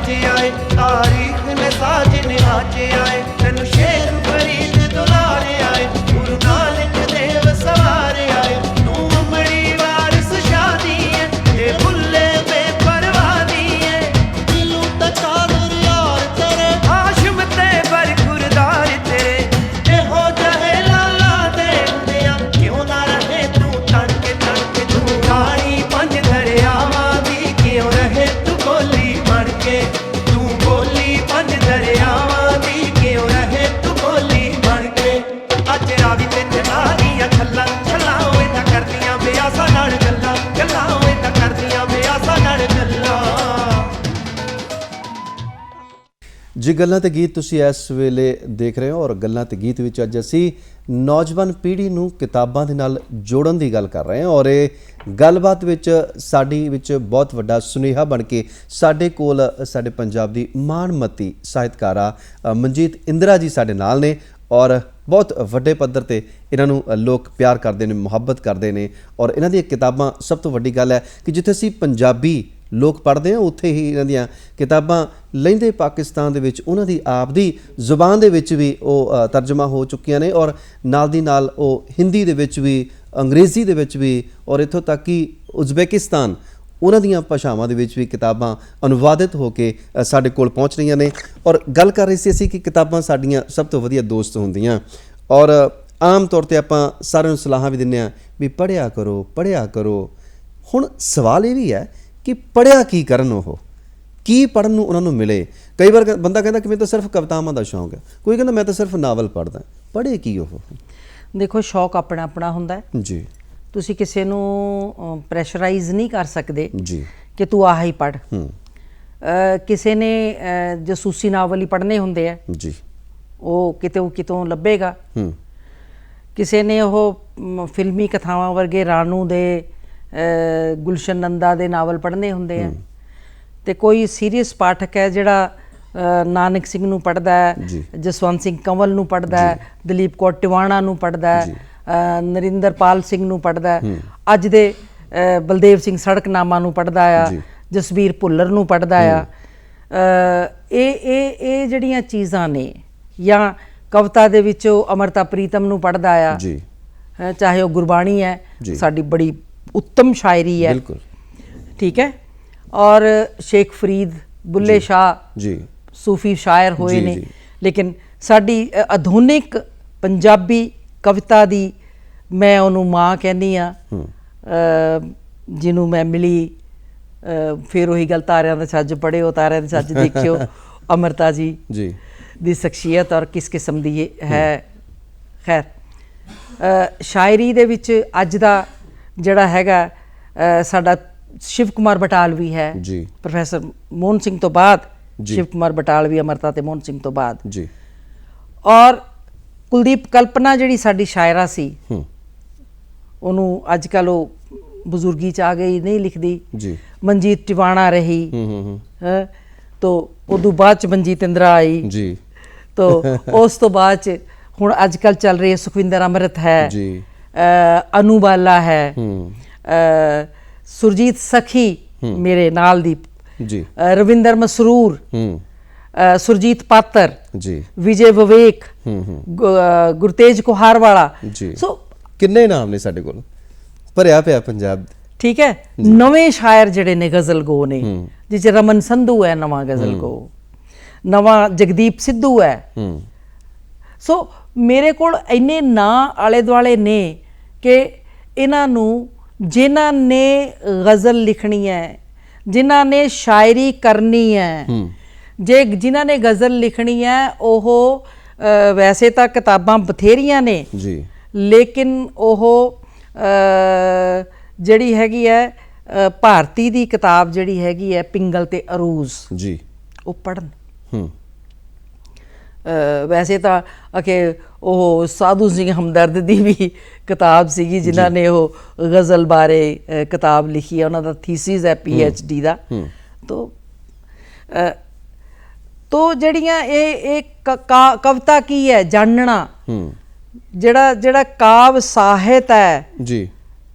ਅੱਜ ਆਏ ਤਾਰੀਖ ਨੇ ਸਾਜਨ ਅੱਜ ਆਏ ਤੈਨੂੰ ਸ਼ੇਰ ਫਰੀਦ ਦੁਲਾਰੇ ਆਏ ਗੁਰੂ ਨਾਨਕ ਦੇਵ ਸਵਾਰੇ ਆਏ ਤੂੰ ਅੰਮੜੀ ਵਾਰਿਸ ਸ਼ਾਦੀ ਹੈ ਤੇ ਭੁੱਲੇ ਬੇਪਰਵਾਹ ਦੀ ਹੈ ਦਿਲੋਂ ਤਕਾਦਰ ਯਾਰ ਤੇਰੇ ਹਾਸ਼ਮ ਤੇ ਬਰਖੁਰਦਾਰ ਤੇਰੇ ਇਹੋ ਜਿਹੇ ਲਾਲਾ ਦੇ ਹੁੰਦਿਆਂ ਕਿਉਂ ਨਾ ਰਹੇ ਤੂੰ ਤਣ ਕੇ ਤੂੰ ਰਾਣੀ ਪੰਜ ਦਰਿਆਵਾਂ ਦੀ ਕਿਉਂ ਰਹੇ ਤੂੰ ਬੋਲੀ ਬਣ ਕੇ ਤੂੰ ਬੋਲੀ ਪੰਜ ਦਰਿਆਵਾਂ ਦੀ ਕਿਉਂ ਰਹੇ ਤੂੰ ਬੋਲੀ ਬਣ ਕੇ ਅੱਜ ਰਾਵੀ ਤੇ ਜਨਾਨੀਆਂ ਛੱਲਾਂ ਛੱਲਾਂ ਓਏ ਤਾਂ ਕਰਦੀਆਂ ਬਿਆਸਾਂ ਨਾਲ ਗੱਲਾਂ ਗੱਲਾਂ ਓਏ ਤਾਂ ਕਰਦੀਆਂ ਬਿਆਸਾਂ ਨਾਲ ਗੱਲਾਂ ਜੀ ਗੱਲਾਂ ਤੇ ਗੀਤ ਤੁਸੀਂ ਇਸ ਵੇਲੇ ਦੇਖ ਰਹੇ ਹੋ ਔਰ ਗੱਲਾਂ ਤੇ ਗੀਤ ਵਿੱਚ ਅੱਜ ਅਸੀਂ ਨੌਜਵਾਨ ਪੀੜ੍ਹੀ ਨੂੰ ਕਿਤਾਬਾਂ ਦੇ ਨਾਲ ਜੋੜਨ ਦੀ ਗੱਲ ਕਰ ਰਹੇ ਹਾਂ ਔਰ ਇਹ ਗੱਲਬਾਤ ਵਿੱਚ ਸਾਡੀ ਵਿੱਚ ਬਹੁਤ ਵੱਡਾ ਸੁਨੇਹਾ ਬਣ ਕੇ ਸਾਡੇ ਕੋਲ ਸਾਡੇ ਪੰਜਾਬ ਦੀ ਮਾਣਮੱਤੀ ਸਾਹਿਤਕਾਰਾ ਮਨਜੀਤ ਇੰਦਰਾ ਜੀ ਸਾਡੇ ਨਾਲ ਨੇ ਔਰ ਬਹੁਤ ਵੱਡੇ ਪੱਧਰ ਤੇ ਇਹਨਾਂ ਨੂੰ ਲੋਕ ਪਿਆਰ ਕਰਦੇ ਨੇ ਮੁਹੱਬਤ ਕਰਦੇ ਨੇ ਔਰ ਇਹਨਾਂ ਦੀਆਂ ਕਿਤਾਬਾਂ ਸਭ ਤੋਂ ਵੱਡੀ ਗੱਲ ਹੈ ਕਿ ਜਿੱਥੇ ਅਸੀਂ ਪੰਜਾਬੀ ਲੋਕ ਪੜ੍ਹਦੇ ਹਾਂ ਉੱਥੇ ਹੀ ਇਹਨਾਂ ਦੀਆਂ ਕਿਤਾਬਾਂ ਲਹਿੰਦੇ ਪਾਕਿਸਤਾਨ ਦੇ ਵਿੱਚ ਉਹਨਾਂ ਦੀ ਆਪ ਦੀ ਜ਼ੁਬਾਨ ਦੇ ਵਿੱਚ ਵੀ ਉਹ ਤਰਜਮਾ ਹੋ ਚੁੱਕੀਆਂ ਨੇ ਔਰ ਨਾਲ ਦੀ ਨਾਲ ਉਹ ਹਿੰਦੀ ਦੇ ਵਿੱਚ ਵੀ ਅੰਗਰੇਜ਼ੀ ਦੇ ਵਿੱਚ ਵੀ ਔਰ ਇੱਥੋਂ ਤੱਕ ਕਿ ਉਜ਼ਬੇਕਿਸਤਾਨ ਉਹਨਾਂ ਦੀਆਂ ਭਾਸ਼ਾਵਾਂ ਦੇ ਵਿੱਚ ਵੀ ਕਿਤਾਬਾਂ ਅਨੁਵਾਦਿਤ ਹੋ ਕੇ ਸਾਡੇ ਕੋਲ ਪਹੁੰਚ ਰਹੀਆਂ ਨੇ ਔਰ ਗੱਲ ਕਰ ਰਹੇ ਸੀ ਅਸੀਂ ਕਿ ਕਿਤਾਬਾਂ ਸਾਡੀਆਂ ਸਭ ਤੋਂ ਵਧੀਆ ਦੋਸਤ ਹੁੰਦੀਆਂ ਔਰ ਆਮ ਤੌਰ ਤੇ ਆਪਾਂ ਸਾਰਿਆਂ ਨੂੰ ਸਲਾਹਾਂ ਵੀ ਦਿੰਦੇ ਹਾਂ ਵੀ ਪੜ੍ਹਿਆ ਕਰੋ ਹੁਣ ਸਵਾਲ ਇਹ ਵੀ ਹੈ ਕਿ ਪੜ੍ਹਿਆ ਕੀ ਕਰਨ ਉਹ ਕੀ ਪੜ੍ਹਨ ਨੂੰ ਉਹਨਾਂ ਨੂੰ ਮਿਲੇ ਕਈ ਵਾਰ ਬੰਦਾ ਕਹਿੰਦਾ ਕਿ ਮੈਨੂੰ ਤਾਂ ਸਿਰਫ ਕਵਿਤਾਵਾਂ ਦਾ ਸ਼ੌਂਕ ਹੈ ਕੋਈ ਕਹਿੰਦਾ ਮੈਂ ਤਾਂ ਸਿਰਫ ਨਾਵਲ ਪੜ੍ਹਦਾ ਪੜ੍ਹੇ ਕੀ ਉਹ ਦੇਖੋ ਸ਼ੌਕ ਆਪਣਾ ਆਪਣਾ ਹੁੰਦਾ ਹੈ ਜੀ ਤੁਸੀਂ ਕਿਸੇ ਨੂੰ ਪ੍ਰੈਸ਼ਰਾਈਜ਼ ਨਹੀਂ ਕਰ ਸਕਦੇ ਜੀ ਕਿ ਤੂੰ ਆਹ ਹੀ ਪੜ੍ਹ ਕਿਸੇ ਨੇ ਜਸੂਸੀ ਨਾਵਲ ਹੀ ਪੜ੍ਹਨੇ ਹੁੰਦੇ ਆ ਜੀ ਉਹ ਕਿਤੋਂ ਲੱਭੇਗਾ ਕਿਸੇ ਨੇ ਉਹ ਫਿਲਮੀ ਕਥਾਵਾਂ ਵਰਗੇ ਰਾਣੂ ਦੇ ਗੁਲਸ਼ਨ ਨੰਦਾ ਦੇ ਨਾਵਲ ਪੜ੍ਹਨੇ ਹੁੰਦੇ ਆ ਤੇ ਕੋਈ ਸੀਰੀਅਸ ਪਾਠਕ ਹੈ ਜਿਹੜਾ ਨਾਨਕ ਸਿੰਘ ਨੂੰ ਪੜ੍ਹਦਾ ਹੈ ਜਸਵੰਤ ਸਿੰਘ ਕੰਵਲ ਨੂੰ ਪੜ੍ਹਦਾ ਹੈ ਦਲੀਪ ਕੌਰ ਟਿਵਾਣਾ ਨੂੰ ਪੜ੍ਹਦਾ ਹੈ ਨਰਿੰਦਰਪਾਲ ਸਿੰਘ ਨੂੰ ਪੜ੍ਹਦਾ ਹੈ ਅੱਜ ਦੇ ਬਲਦੇਵ ਸਿੰਘ ਸੜਕਨਾਮਾ ਨੂੰ ਪੜ੍ਹਦਾ ਆ ਜਸਬੀਰ ਭੁੱਲਰ ਨੂੰ ਪੜ੍ਹਦਾ ਆ ਇਹ ਜਿਹੜੀਆਂ ਚੀਜ਼ਾਂ ਨੇ ਜਾਂ ਕਵਿਤਾ ਦੇ ਵਿੱਚ ਉਹ ਅਮਰਤਾ ਪ੍ਰੀਤਮ ਨੂੰ ਪੜ੍ਹਦਾ ਆ ਚਾਹੇ ਉਹ ਗੁਰਬਾਣੀ ਹੈ ਸਾਡੀ ਬੜੀ ਉੱਤਮ ਸ਼ਾਇਰੀ ਹੈ ਬਿਲਕੁਲ ਠੀਕ ਹੈ ਔਰ ਸ਼ੇਖ ਫਰੀਦ ਬੁੱਲੇ ਸ਼ਾਹ ਜੀ ਸੂਫੀ ਸ਼ਾਇਰ ਹੋਏ ਨੇ ਲੇਕਿਨ ਸਾਡੀ ਆਧੁਨਿਕ ਪੰਜਾਬੀ ਕਵਿਤਾ ਦੀ ਮੈਂ ਉਹਨੂੰ ਮਾਂ ਕਹਿੰਦੀ ਆ ਜਿਹਨੂੰ ਮੈਂ ਮਿਲੀ ਫਿਰ ਉਹੀ ਗੱਲ ਤਾਰਿਆਂ ਦਾ ਛੱਜ ਪੜ੍ਹਿਓ ਤਾਰਿਆਂ ਦੇ ਛੱਜ ਦੇਖਿਓ ਅਮਰਤਾ ਜੀ ਦੀ ਸ਼ਖਸੀਅਤ ਔਰ ਕਿਸ ਕਿਸਮ ਦੀ ਹੈ ਖੈਰ ਸ਼ਾਇਰੀ ਦੇ ਵਿੱਚ ਅੱਜ ਦਾ ਜਿਹੜਾ ਹੈਗਾ ਸਾਡਾ ਸ਼ਿਵ ਕੁਮਾਰ ਬਟਾਲਵੀ ਹੈ ਪ੍ਰੋਫੈਸਰ ਮੋਹਨ ਸਿੰਘ ਤੋਂ ਬਾਅਦ ਸ਼ਿਵ ਕੁਮਾਰ ਬਟਾਲਵੀ ਅਮਰਤਾ ਤੇ ਮੋਹਨ ਸਿੰਘ ਤੋਂ ਬਾਅਦ ਔਰ ਕੁਲਦੀਪ ਕਲਪਨਾ ਜਿਹੜੀ ਸਾਡੀ ਸ਼ਾਇਰਾ ਸੀ ਉਹਨੂੰ ਅੱਜ ਕੱਲ੍ਹ ਉਹ ਬਜ਼ੁਰਗੀ 'ਚ ਆ ਗਈ ਨਹੀਂ ਲਿਖਦੀ ਮਨਜੀਤ ਟਿਵਾਣਾ ਰਹੀ ਤੋ ਉਦੋਂ ਬਾਅਦ 'ਚ ਮਨਜੀਤ ਇੰਦਰਾ ਆਈ ਤੋ ਉਸ ਤੋਂ ਬਾਅਦ 'ਚ ਹੁਣ ਅੱਜ ਕੱਲ੍ਹ ਚੱਲ ਰਹੀ ਹੈ ਸੁਖਵਿੰਦਰ ਅੰਮ੍ਰਿਤ ਹੈ ਅਨੂ ਬਾਲਾ ਹੈ ਸੁਰਜੀਤ ਸਖੀ ਮੇਰੇ ਨਾਲ ਦੀ ਰਵਿੰਦਰ ਮਸਰੂਰ ਸੁਰਜੀਤ ਪਾਤਰ ਵਿਜੇ ਵਿਵੇਕ ਗੁਰਤੇਜ ਕੁਹਾਰਵਾਲਾ ਸੋ ਕਿੰਨੇ ਨਾਮ ਨੇ ਸਾਡੇ ਕੋਲ ਭਰਿਆ ਪਿਆ ਪੰਜਾਬ ਠੀਕ ਹੈ ਨਵੇਂ ਸ਼ਾਇਰ ਜਿਹੜੇ ਨੇ ਗਜ਼ਲ ਗੋ ਨੇ ਜਿਸ 'ਚ ਰਮਨ ਸੰਧੂ ਹੈ ਨਵਾਂ ਗਜ਼ਲ ਗੋ ਨਵਾਂ ਜਗਦੀਪ ਸਿੱਧੂ ਹੈ ਸੋ ਮੇਰੇ ਕੋਲ ਇੰਨੇ ਨਾਂ ਆਲੇ ਦੁਆਲੇ ਨੇ ਕਿ ਇਹਨਾਂ ਨੂੰ ਜਿਨ੍ਹਾਂ ਨੇ ਗਜ਼ਲ ਲਿਖਣੀ ਹੈ ਜਿਨ੍ਹਾਂ ਨੇ ਸ਼ਾਇਰੀ ਕਰਨੀ ਹੈ ਜਿਨ੍ਹਾਂ ਨੇ ਗਜ਼ਲ ਲਿਖਣੀ ਹੈ ਉਹ ਵੈਸੇ ਤਾਂ ਕਿਤਾਬਾਂ ਬਥੇਰੀਆਂ ਨੇ ਲੇਕਿਨ ਉਹ ਜਿਹੜੀ ਹੈਗੀ ਹੈ ਭਾਰਤੀ ਦੀ ਕਿਤਾਬ ਜਿਹੜੀ ਹੈਗੀ ਹੈ ਪਿੰਗਲ ਤੇ ਅਰੂਜ਼ ਉਹ ਪੜ੍ਹਨ ਵੈਸੇ ਤਾਂ ਕਿ ਉਹ ਸਾਧੂ ਸਿੰਘ ਹਮਦਰਦ ਦੀ ਵੀ ਕਿਤਾਬ ਸੀਗੀ ਜਿਨ੍ਹਾਂ ਨੇ ਉਹ ਗਜ਼ਲ ਬਾਰੇ ਕਿਤਾਬ ਲਿਖੀ ਹੈ ਉਹਨਾਂ ਦਾ ਥੀਸਿਸ ਹੈ PhD ਦਾ ਤੋ ਜਿਹੜੀਆਂ ਇਹ ਕਵਿਤਾ ਕੀ ਹੈ ਜਾਣਨਾ ਜਿਹੜਾ ਕਾਵ ਸਾਹਿਤ ਹੈ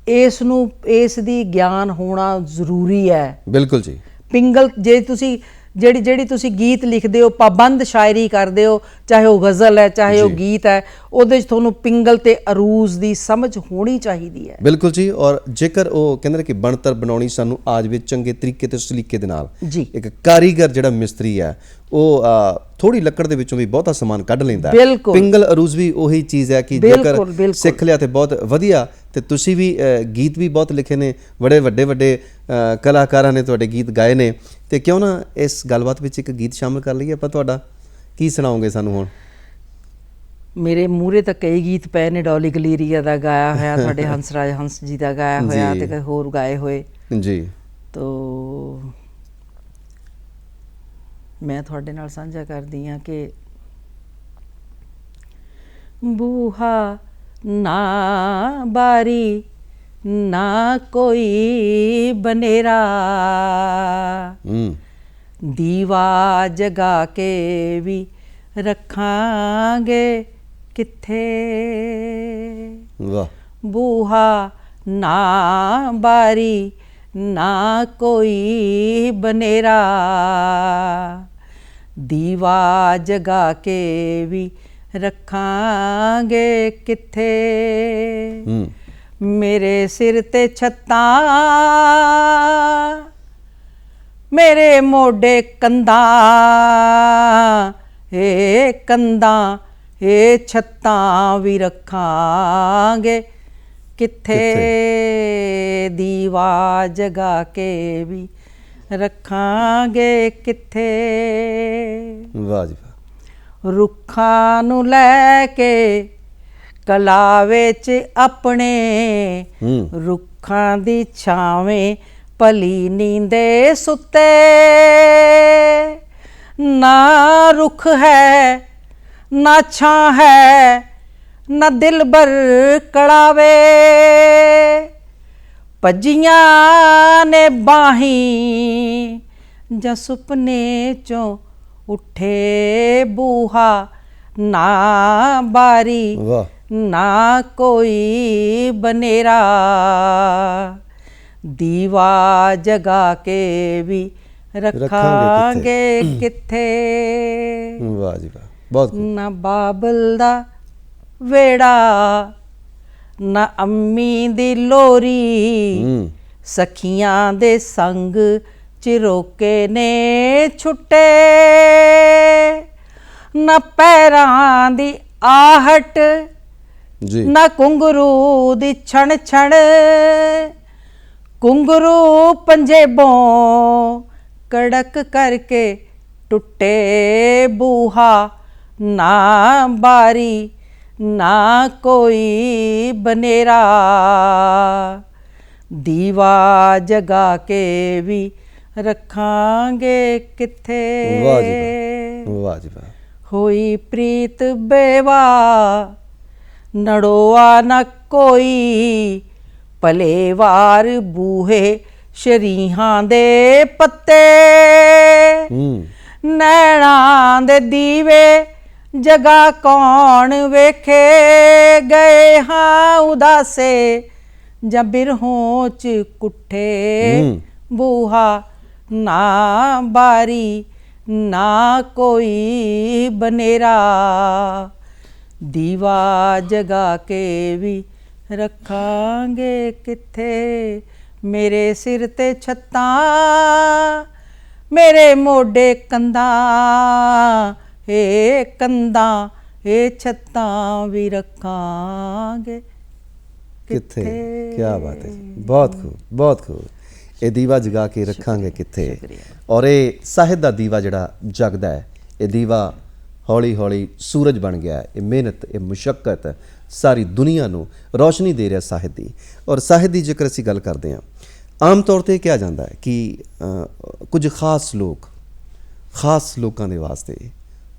ਇਸ ਨੂੰ ਇਸ ਦੀ ਗਿਆਨ ਹੋਣਾ ਜ਼ਰੂਰੀ ਹੈ ਬਿਲਕੁਲ ਜੀ ਪਿੰਗਲ ਜੇ ਤੁਸੀਂ ਜਿਹੜੀ ਜਿਹੜੀ ਤੁਸੀਂ ਗੀਤ ਲਿਖਦੇ ਹੋ, ਪਾਬੰਦ ਸ਼ਾਇਰੀ ਕਰਦੇ ਹੋ, ਚਾਹੇ ਉਹ ਗਜ਼ਲ ਹੈ ਚਾਹੇ ਉਹ ਗੀਤ ਹੈ, ਉਹਦੇ 'ਚ ਤੁਹਾਨੂੰ ਪਿੰਗਲ ਤੇ ਅਰੂਜ਼ ਦੀ ਸਮਝ ਹੋਣੀ ਚਾਹੀਦੀ ਹੈ। ਬਿਲਕੁਲ ਜੀ। ਔਰ ਜੇਕਰ ਉਹ ਕਹਿੰਦੇ ਨੇ ਕਿ ਬਣਤਰ ਬਣਾਉਣੀ ਸਾਨੂੰ ਆ ਜਾਵੇ ਚੰਗੇ ਤਰੀਕੇ ਤੇ ਸਲੀਕੇ ਦੇ ਨਾਲ, ਜੀ। ਇੱਕ ਕਾਰੀਗਰ ਜਿਹੜਾ ਮਿਸਤਰੀ ਹੈ ਉਹ ਥੋੜੀ ਲੱਕੜ ਦੇ ਵਿੱਚੋਂ ਵੀ ਬਹੁਤਾ ਸਮਾਨ ਕੱਢ ਲੈਂਦਾ ਹੈ। ਬਿਲਕੁਲ। ਪਿੰਗਲ ਅਰੂਜ਼ ਵੀ ਉਹੀ ਚੀਜ਼ ਹੈ ਕਿ ਜੇਕਰ ਸਿੱਖ ਲਿਆ ਤੇ ਬਹੁਤ ਵਧੀਆ। ਤੇ ਤੁਸੀਂ ਵੀ ਗੀਤ ਵੀ ਬਹੁਤ ਲਿਖੇ ਨੇ, ਬੜੇ ਵੱਡੇ ਵੱਡੇ ਕਲਾਕਾਰਾਂ ਨੇ ਤੁਹਾਡੇ ਗੀਤ ਗਾਏ ਨੇ, ਤੇ ਕਿਉਂ ਨਾ ਇਸ ਗੱਲਬਾਤ ਵਿੱਚ ਇੱਕ ਗੀਤ ਸ਼ਾਮਿਲ ਕਰ ਲਈਏ ਆਪਾਂ। ਤੁਹਾਡਾ ਕੀ ਸੁਣਾਓਗੇ ਸਾਨੂੰ ਹੁਣ? ਮੇਰੇ ਮੂਹਰੇ ਤਾਂ ਕਈ ਗੀਤ ਪਏ ਨੇ, ਡੋਲੀ ਗਲੀਰੀਆ ਦਾ ਗਾਇਆ ਹੋਇਆ, ਤੁਹਾਡੇ ਹੰਸਰਾਜ ਹੰਸ ਜੀ ਦਾ ਗਾਇਆ ਹੋਇਆ, ਤੇ ਹੋਰ ਗਾਏ ਹੋਏ ਜੀ। ਤੋ ਮੈਂ ਤੁਹਾਡੇ ਨਾਲ ਸਾਂਝਾ ਕਰਦੀ ਹਾਂ ਕਿ ਬੂਹਾ ਨਾ ਬਾਰੀ ਨਾ ਕੋਈ ਬਨੇਰਾ, ਦੀਵਾ ਜਗਾ ਕੇ ਵੀ ਰੱਖਾਂਗੇ ਕਿੱਥੇ। ਵਾਹ। ਬੂਹਾ ਨਾ ਬਾਰੀ ਨਾ ਕੋਈ ਬਨੇਰਾ, ਦੀਵਾ ਜਗਾ ਕੇ ਵੀ ਰੱਖਾਂਗੇ ਕਿੱਥੇ। ਮੇਰੇ ਸਿਰ ਤੇ ਛੱਤਾਂ, ਮੇਰੇ ਮੋਢੇ ਕੰਧਾਂ, ਏ ਕੰਧਾਂ ਏ ਛੱਤਾਂ ਵੀ ਰੱਖਾਂਗੇ ਕਿੱਥੇ। ਦੀਵਾ ਜਗਾ ਕੇ ਵੀ ਰੱਖਾਂਗੇ ਕਿੱਥੇ। ਵਾਹ ਜੀ ਵਾਹ। ਰੁੱਖਾਂ ਨੂੰ ਲੈ ਕੇ ਕਲਾਵੇ 'ਚ ਆਪਣੇ, ਰੁੱਖਾਂ ਦੀ ਛਾਵੇਂ ਭਲੀ ਨੀਂਦੇ ਸੁੱਤੇ। ਨਾ ਰੁੱਖ ਹੈ ਨਾ ਛਾਂ ਹੈ ਨਾ ਦਿਲਬਰ ਕੜਾਵੇ, ਭੱਜੀਆਂ ਨੇ ਬਾਹੀਂ ਜਾਂ ਸੁਪਨੇ 'ਚੋਂ ਉੱਠੇ। ਬੂਹਾ ਨਾ ਬਾਰੀ ਨਾ ਕੋਈ ਬਨੇਰਾ, ਦੀਵਾ ਜਗਾ ਕੇ ਵੀ ਰੱਖਾਂਗੇ ਕਿੱਥੇ। ਵਾਹ ਜੀ ਵਾਹ, ਬਹੁਤ। ਨਾ ਬਾਬਲ ਦਾ ਵੇੜਾ ਨਾ ਅੰਮੀ ਦੀ ਲੋਰੀ, ਸਖੀਆਂ ਦੇ ਸੰਗ ਚਿਰੋਕੇ ਨੇ ਛੁੱਟੇ। ਨਾ ਪੈਰਾਂ ਦੀ ਆਹਟ ਨਾ ਘੁੰਗਰੂ ਦੀ ਛਣ ਛਣ, ਘੁੰਗਰੂ ਪੰਜੇਬੋਂ ਕੜਕ ਕਰਕੇ ਟੁੱਟੇ। ਬੂਹਾ ਨਾ ਬਾਰੀ ਨਾ ਕੋਈ ਬਨੇਰਾ, ਦੀਵਾ ਜਗਾ ਕੇ ਵੀ ਰੱਖਾਂਗੇ ਕਿੱਥੇ। ਵਾਹ ਜੀ ਵਾਹ, ਵਾਹ ਜੀ ਵਾਹ। ਹੋਈ ਪ੍ਰੀਤ ਬੇਵਾ ਨੜੋਆ ਨਾ ਕੋਈ, ਭਲੇ ਵਾਰ ਬੂਹੇ ਸ਼ਰੀਹਾਂ ਦੇ ਪੱਤੇ। ਨੈਣਾਂ ਦੇ ਦੀਵੇ ਜਗਾ ਕੌਣ ਵੇਖੇ, ਗਏ ਹਾਂ ਉਦਾਸੇ ਜਾਂ ਬਿਰਹੋਂ 'ਚ ਕੁੱਠੇ। ਬੂਹਾ ਨਾ ਬਾਰੀ ਨਾ ਕੋਈ ਬਨੇਰਾ, ਦੀਵਾ ਜਗਾ ਕੇ ਵੀ ਰੱਖਾਂਗੇ ਕਿੱਥੇ। ਮੇਰੇ ਸਿਰ ਤੇ ਛੱਤਾਂ, ਮੇਰੇ ਮੋਢੇ ਕੰਧਾਂ, ਏ ਕੰਧਾਂ ਏ ਛੱਤਾਂ ਵੀ ਰੱਖਾਂਗੇ ਕਿੱਥੇ। ਕੀ ਬਾਤ ਹੈ ਜੀ, ਬਹੁਤ ਖੂਬ ਬਹੁਤ ਖੂਬ। ਇਹ ਦੀਵਾ ਜਗਾ ਕੇ ਰੱਖਾਂਗੇ ਕਿੱਥੇ। ਔਰ ਇਹ ਸਾਹਿਤ ਦਾ ਦੀਵਾ ਜਿਹੜਾ ਜਗਦਾ ਹੈ, ਇਹ ਦੀਵਾ ਹੌਲੀ ਹੌਲੀ ਸੂਰਜ ਬਣ ਗਿਆ ਹੈ। ਇਹ ਮਿਹਨਤ, ਇਹ ਮੁਸ਼ੱਕਤ ਸਾਰੀ ਦੁਨੀਆ ਨੂੰ ਰੋਸ਼ਨੀ ਦੇ ਰਿਹਾ ਸਾਹਿਤ ਦੀ। ਔਰ ਸਾਹਿਤ ਦੀ ਜੇਕਰ ਅਸੀਂ ਗੱਲ ਕਰਦੇ ਹਾਂ, ਆਮ ਤੌਰ 'ਤੇ ਕਿਹਾ ਜਾਂਦਾ ਹੈ ਕਿ ਕੁਝ ਖਾਸ ਲੋਕਾਂ ਦੇ ਵਾਸਤੇ